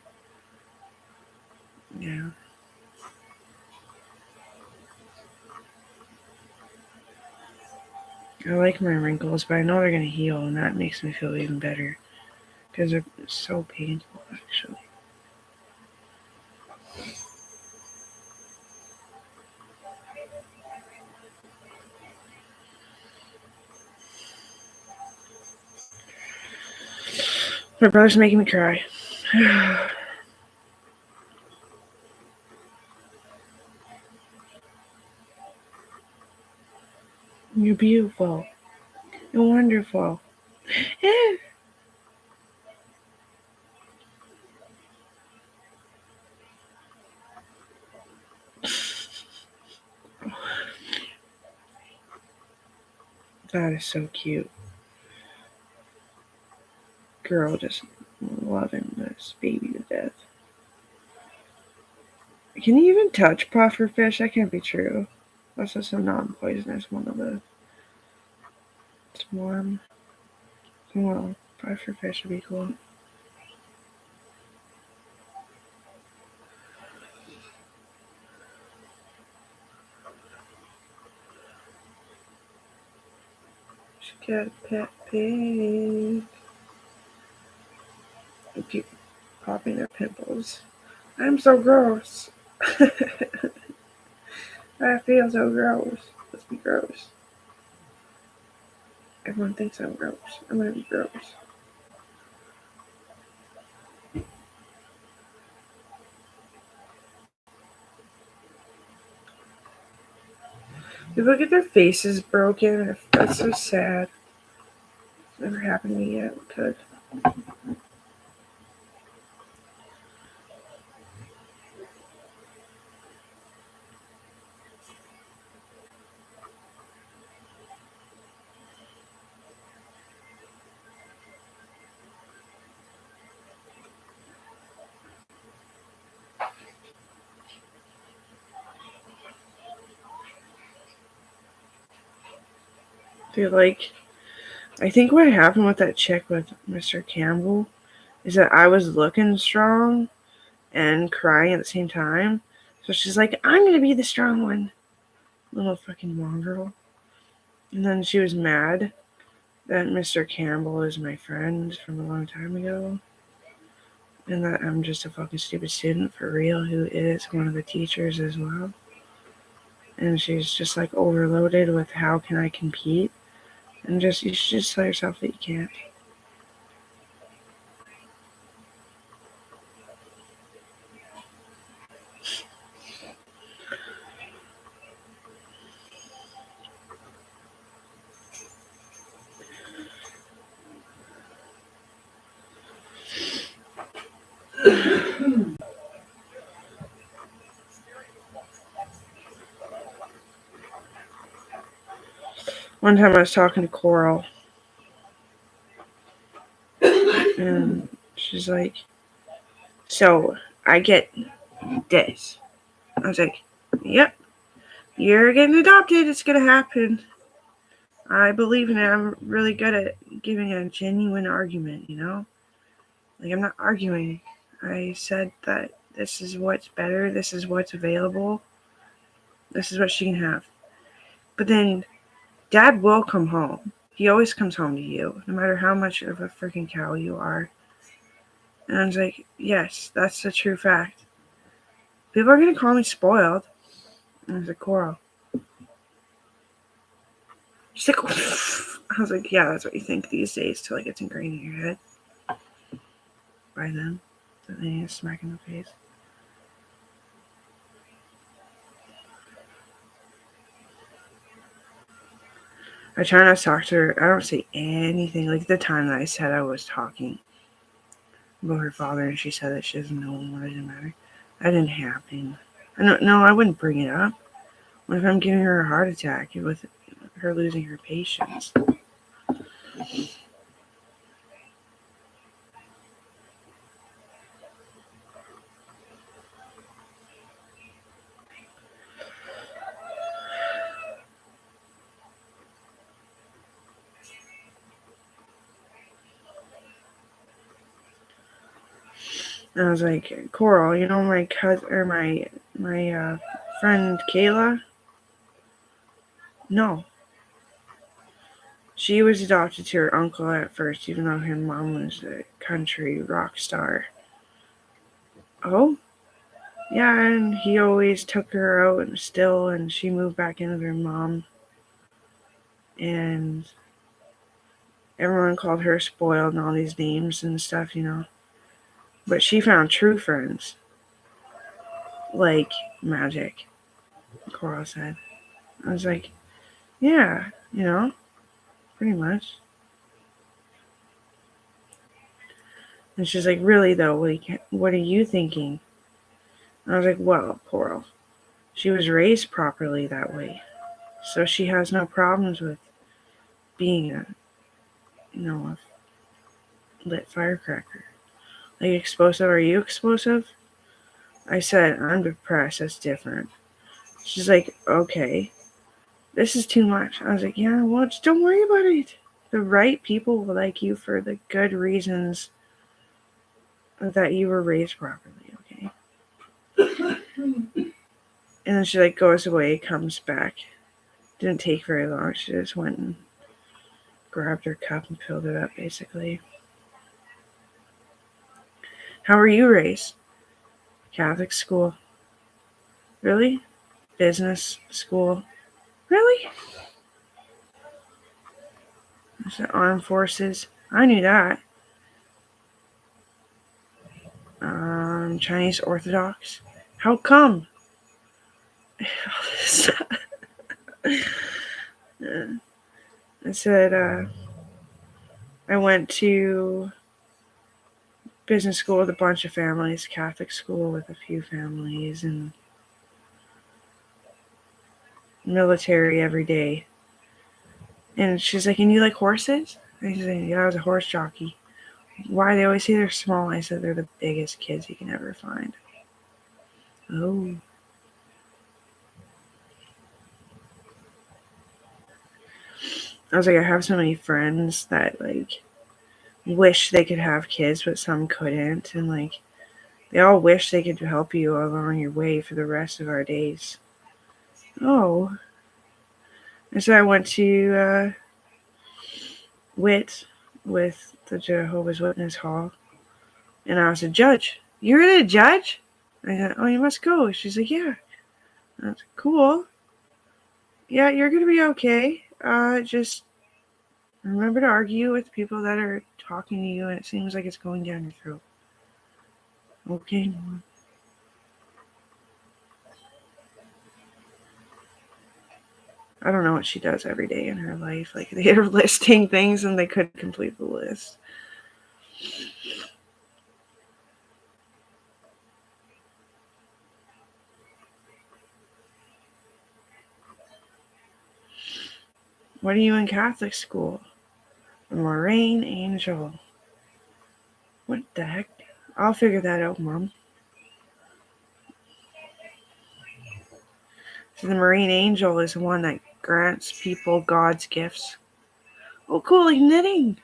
Yeah. I like my wrinkles, but I know they're going to heal, and that makes me feel even better. Because they're so painful, actually. My brother's making me cry. You're beautiful. You're wonderful. That is so cute. Girl just loving this baby to death. Can you even touch puffer fish? That can't be true. That's just a non-poisonous one of the. It's warm. Well, puffer fish would be cool. She got a pet pig. They keep popping their pimples. I'm so gross. I feel so gross. Let's be gross. Everyone thinks I'm gross. I'm gonna be gross. People get their faces broken. That's so sad. It's never happened to me yet. It could. I think what happened with that chick with Mr. Campbell is that I was looking strong and crying at the same time. So she's like, I'm gonna be the strong one. Little fucking mongrel. And then she was mad that Mr. Campbell is my friend from a long time ago. And that I'm just a fucking stupid student for real who is one of the teachers as well. And she's just like overloaded with how can I compete. And you should just tell yourself that you can't. One time I was talking to Coral, and she's like, so I get this. I was like, yep, you're getting adopted. It's going to happen. I believe in it. I'm really good at giving a genuine argument, you know? Like, I'm not arguing. I said that this is what's better. This is what's available. This is what she can have. But then Dad will come home. He always comes home to you, no matter how much of a freaking cow you are. And I was like, yes, that's the true fact. People are going to call me spoiled. And I was like, Coral. She's like, I was like, yeah, that's what you think these days till it gets ingrained in your head. By then. So then you smack in the face. I try not to talk to her. I don't say anything. Like the time that I said I was talking about her father and she said that she doesn't know what it didn't matter. That didn't happen. I wouldn't bring it up. What if I'm giving her a heart attack with her losing her patience? And I was like, Coral, you know my cousin or my friend Kayla? No. She was adopted to her uncle at first, even though her mom was a country rock star. Oh? Yeah, and he always took her out and she moved back in with her mom. And everyone called her spoiled and all these names and stuff, But she found true friends. Like magic, Coral said. I was like, yeah, pretty much. And she's like, really though, what are you thinking? And I was like, well, Coral, she was raised properly that way. So she has no problems with being a lit firecracker. Like explosive, are you explosive? I said, I'm depressed, that's different. She's like, okay, this is too much. I was like, yeah, well, just don't worry about it. The right people will like you for the good reasons that you were raised properly, okay? And then she goes away, comes back. Didn't take very long. She just went and grabbed her cup and filled it up, basically. How were you raised? Catholic school. Really? Business school. Really? I said armed forces. I knew that. Chinese Orthodox. How come? I said, I went to business school with a bunch of families, Catholic school with a few families, and military every day. And she's like, and you like horses? I said, yeah, I was a horse jockey. Why? They always say they're small. I said, they're the biggest kids you can ever find. Oh. I was like, I have so many friends that wish they could have kids, but some couldn't. And they all wish they could help you along your way for the rest of our days. Oh. And so I went to WIT with the Jehovah's Witness Hall. And I was a judge. You're a judge? I said, oh, you must go. She's like, yeah. That's cool. Yeah, you're going to be okay. Just remember to argue with people that are talking to you and it seems like it's going down your throat. Okay. I don't know what she does every day in her life. They're listing things and they couldn't complete the list. What are you in Catholic school? A Marine Angel. What the heck? I'll figure that out, Mom. So the Marine Angel is the one that grants people God's gifts. Oh, cool, like knitting.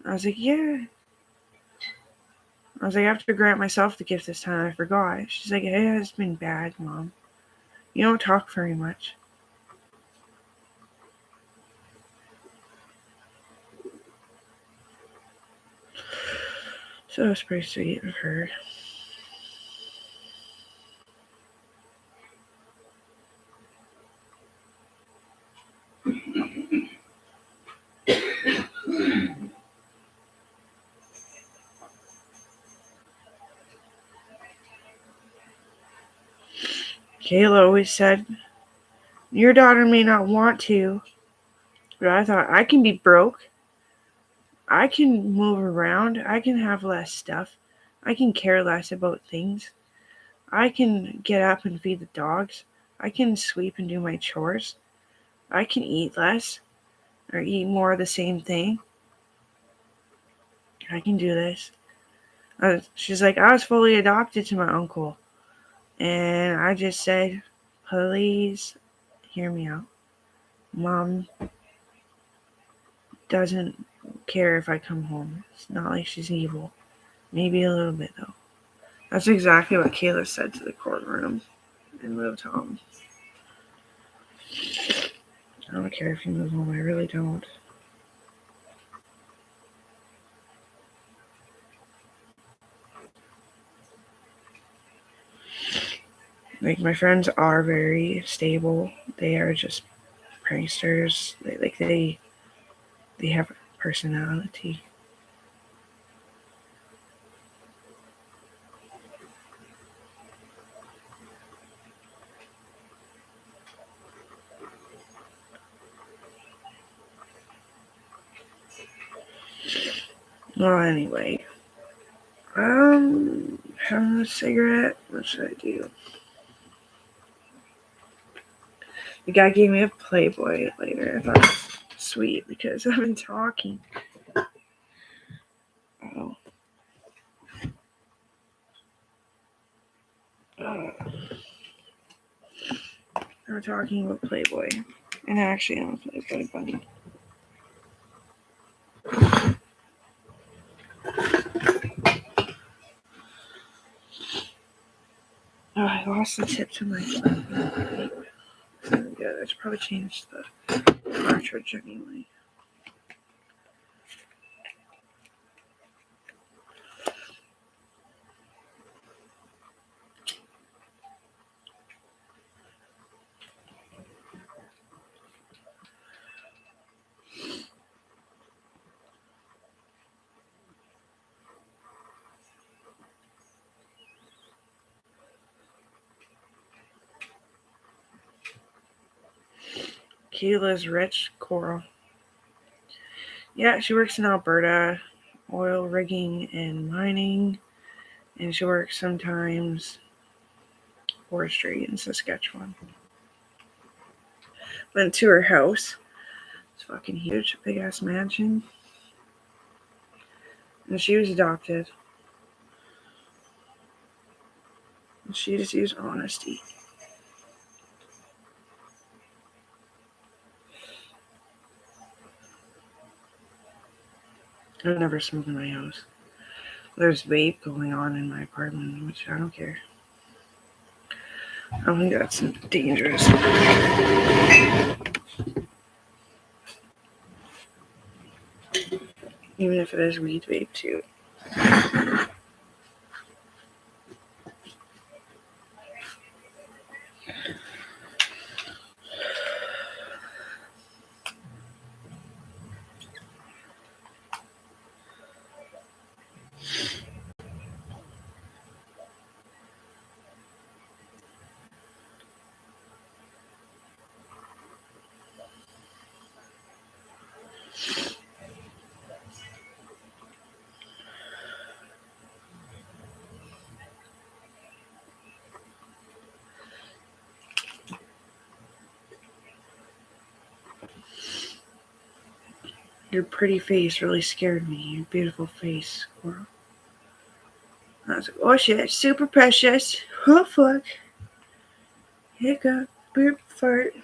I was like, yeah. I was like, I have to grant myself the gift this time. I forgot. She's like, hey, it's been bad, Mom. You don't talk very much. So it was pretty sweet of her. Kayla always said, your daughter may not want to, but I thought, I can be broke. I can move around. I can have less stuff. I can care less about things. I can get up and feed the dogs. I can sweep and do my chores. I can eat less or eat more of the same thing. I can do this. She's like, I was fully adopted to my uncle. And I just said, please hear me out. Mom doesn't care if I come home. It's not like she's evil. Maybe a little bit, though. That's exactly what Kayla said to the courtroom in Little I don't care if you move home. I really don't. Like, my friends are very stable. They are just pranksters. They have personality. Well, anyway, having a cigarette. What should I do? The guy gave me a Playboy later. I thought it was sweet because I've been talking. Oh. We're talking about Playboy. And actually, I'm a Playboy bunny. Oh, I lost the tip to my vape. Yeah, I should probably change the cartridge anyway. Keela's rich coral. Yeah, she works in Alberta, oil rigging and mining, and she works sometimes forestry in Saskatchewan. Went to her house. It's fucking huge, big ass mansion. And she was adopted. And she just used honesty. I would never smoke in my house. There's vape going on in my apartment, which I don't care. I don't think that's dangerous. Even if it is weed vape too. Your pretty face really scared me. Your beautiful face, squirrel. I was like, oh shit, super precious. Oh fuck. Hiccup, burp, fart.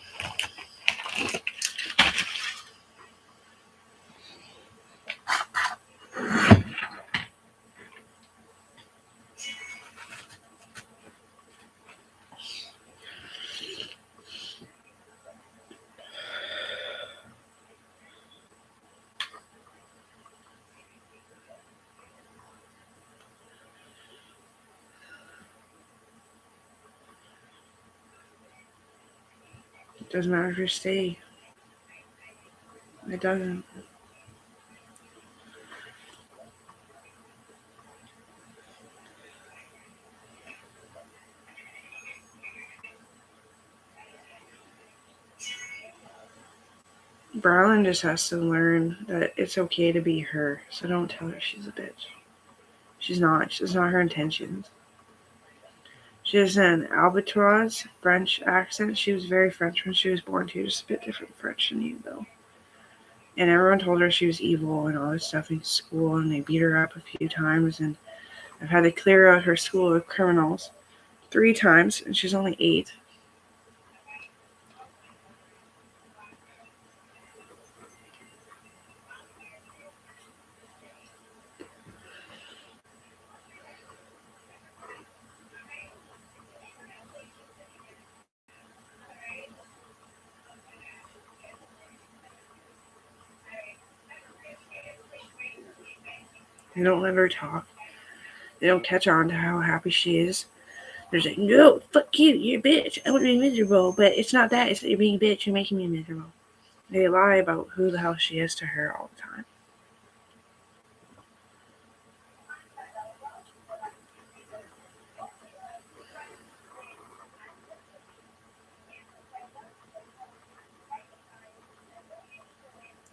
It doesn't matter if you stay. It doesn't. Bralin just has to learn that it's okay to be her, so don't tell her she's a bitch. She's not. It's not her intentions. She has an albatross French accent. She was very French when she was born too, just a bit different French than you though. And everyone told her she was evil and all this stuff in school, and they beat her up a few times, and I've had to clear out her school of criminals 3 times, and she's only 8. They don't let her talk. They don't catch on to how happy she is They're like, no, fuck you, you're a bitch. I want to be miserable. But it's not that. It's that you're being a bitch. You're making me miserable. They lie about who the hell she is to her all the time.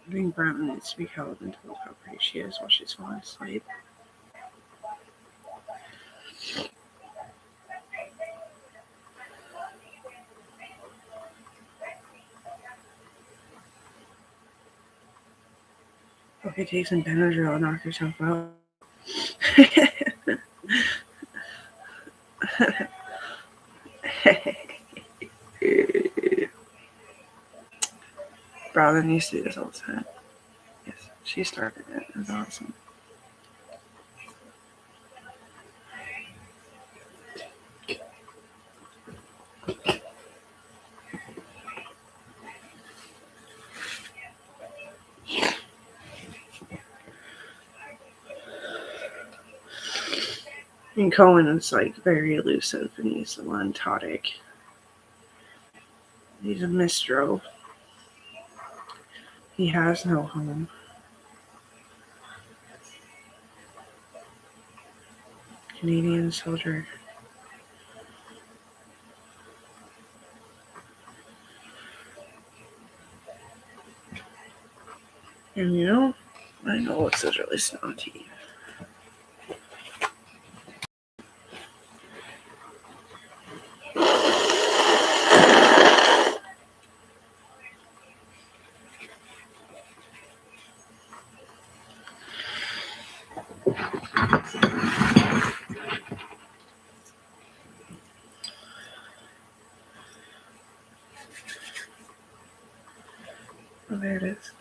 I think Brown needs to be held and told how pretty she is while she's falling asleep. Okay, take some Benadryl and knock yourself out. Brother used to do this all the time. Yes, she started it. It was awesome. And Cohen is like very elusive, and he's a Lantodic. He's a Mistro. He has no home. Canadian soldier. And you know, I know this is really snotty. Oh, there it is.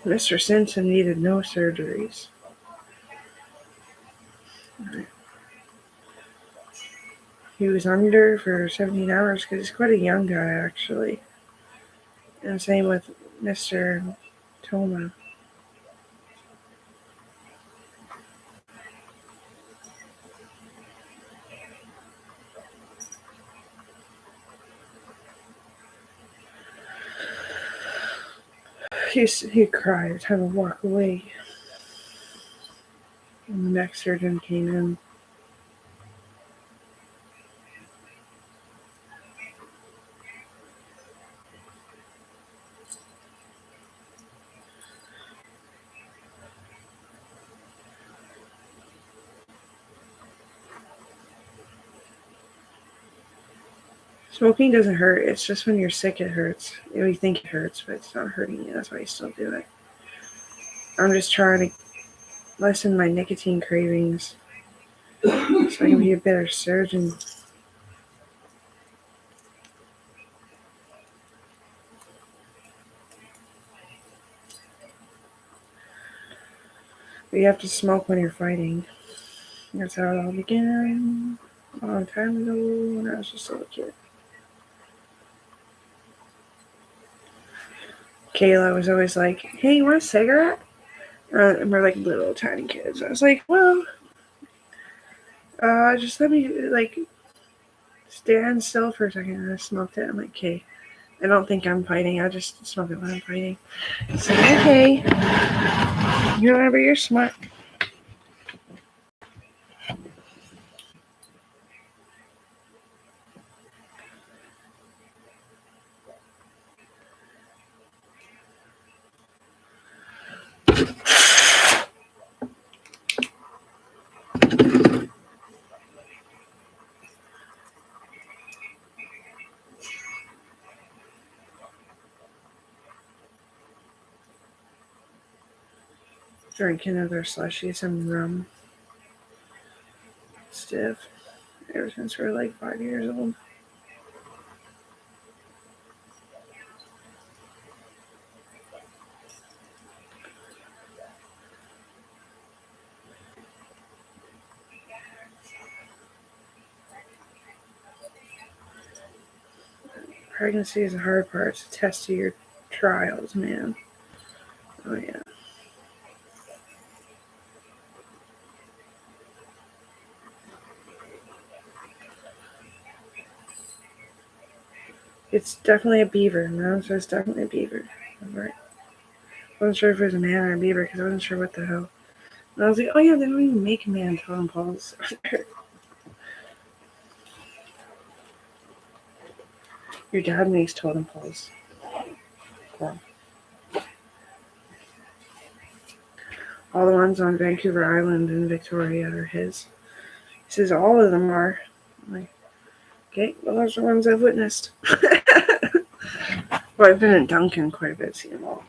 Mr. Simpson needed no surgeries. He was under for 17 hours because he's quite a young guy, actually. And same with Mr. Toma. He'd cry every time I walk away. And the next surgeon came in. Smoking doesn't hurt. It's just when you're sick it hurts. You think it hurts, but it's not hurting you. That's why you still do it. I'm just trying to lessen my nicotine cravings so I can be a better surgeon. But you have to smoke when you're fighting. That's how it all began a long time ago when I was just a little kid. Kayla was always like, hey, you want a cigarette? And we're like little tiny kids. I was like, well, just let me like stand still for a second. And I smoked it. I'm like, okay. I don't think I'm fighting. I just smoke it when I'm fighting. It's like, okay. You remember you're smart. Drinking another slushy, some rum. Stiff. Ever since we were like 5 years old. Pregnancy is the hard part. It's a test of your trials, man. Oh, yeah. It's definitely a beaver. Mom says definitely a beaver. I'm right. I wasn't sure if it was a man or a beaver because I wasn't sure what the hell. And I was like, oh yeah, they don't even make man totem poles. Your dad makes totem poles. Cool. All the ones on Vancouver Island and Victoria are his. He says all of them are. I'm like, okay, well, those are the ones I've witnessed. Well, I've been in Duncan quite a bit, seeing them all.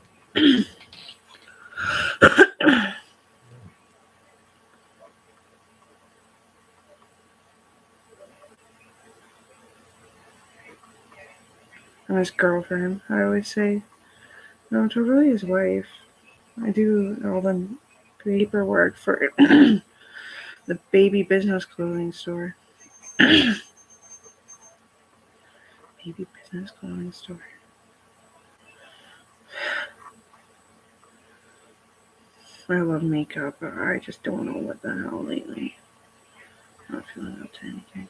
I'm his girlfriend, I always say. No, totally his wife. I do all the paperwork for the baby business clothing store. Baby business clothing store. I love makeup, but I just don't know what the hell lately. I'm not feeling up to anything.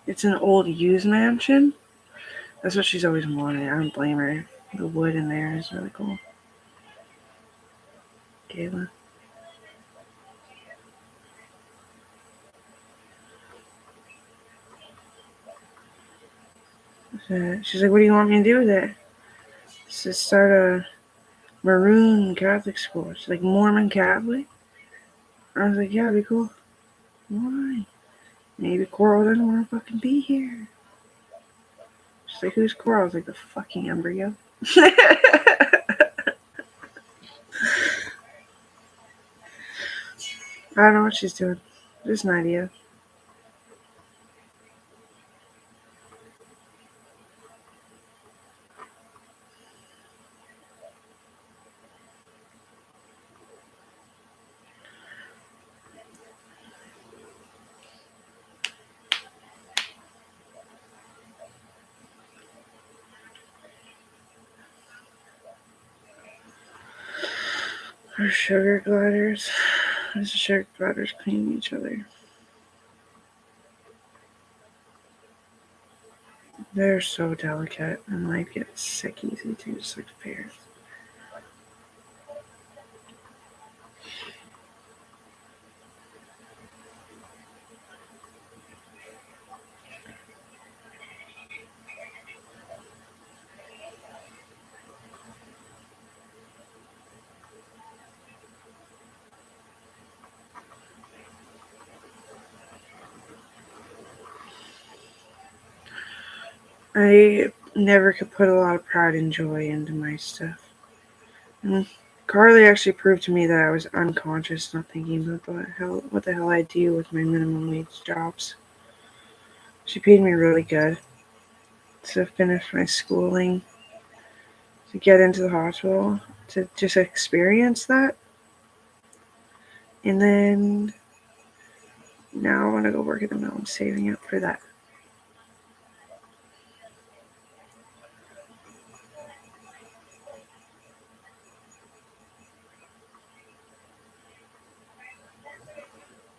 It's an old used mansion. That's what she's always wanted. I don't blame her. The wood in there is really cool. Kayla. She's like, what do you want me to do with it? To start a maroon Catholic school. She's like, Mormon Catholic? I was like, yeah, that'd be cool. Why? Maybe Coral doesn't want to fucking be here. She's like, who's Coral? I was like, the fucking embryo. I don't know what she's doing. Just an idea. Our sugar gliders. These sugar gliders clean each other. They're so delicate and life gets sick easy too, just like pears. I never could put a lot of pride and joy into my stuff. And Carly actually proved to me that I was unconscious, not thinking about what the hell I do with my minimum wage jobs. She paid me really good to finish my schooling, to get into the hospital, to just experience that. And then now I want to go work at the mill. I'm saving up for that.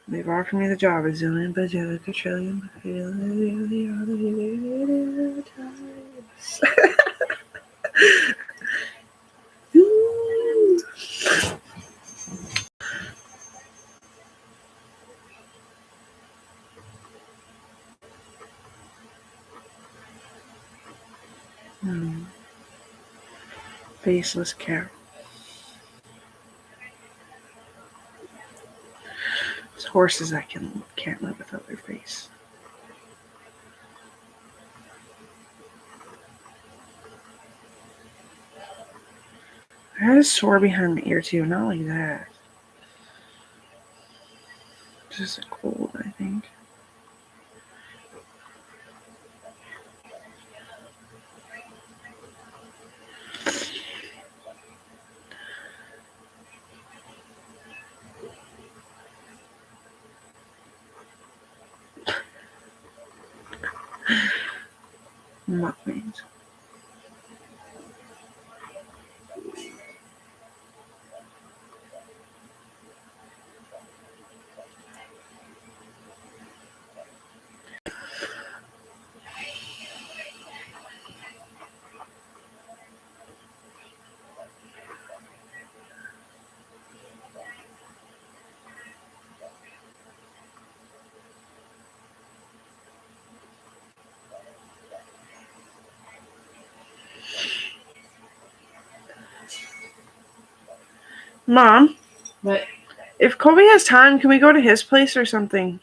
They've offered me the job a zillion, bajillion, quadrillion, times. Faceless cow. It's horses that can't live without their face. I had a sore behind my ear too, not like that. Just a cold, I think. Muffins. Mom, What? if Kobe has time, can we go to his place or something?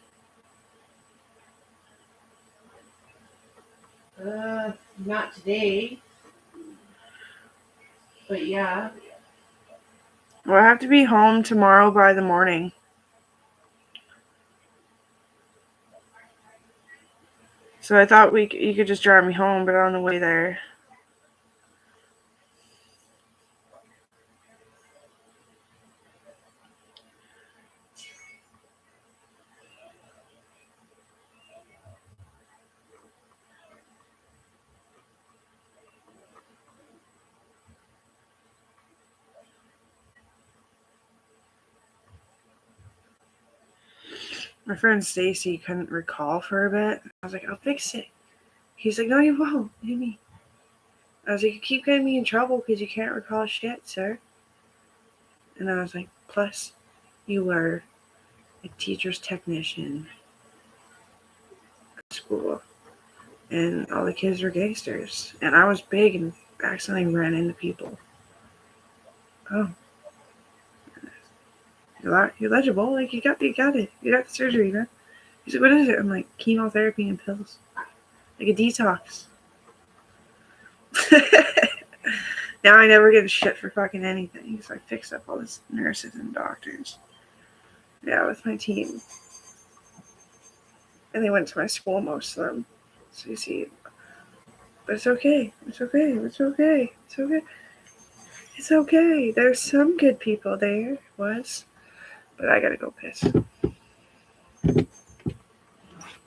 Not today. But yeah. Well, I have to be home tomorrow by the morning. So I thought you could just drive me home, but on the way there. My friend Stacy couldn't recall for a bit. I was like, I'll fix it. He's like, no, you won't. Maybe. I was like, you keep getting me in trouble because you can't recall shit, sir. And I was like, plus, you were a teacher's technician at school. And all the kids were gangsters. And I was big and accidentally ran into people. Oh. You're legible. Like, you got it. You got the surgery, man. He's like, what is it? I'm like, chemotherapy and pills. Like a detox. Now I never get shit for fucking anything. So I fixed up all these nurses and doctors. Yeah, with my team. And they went to my school, most of them. So you see, but it's okay. It's okay. It's okay. It's okay. It's okay. There's some good people there. Was. But I gotta go piss.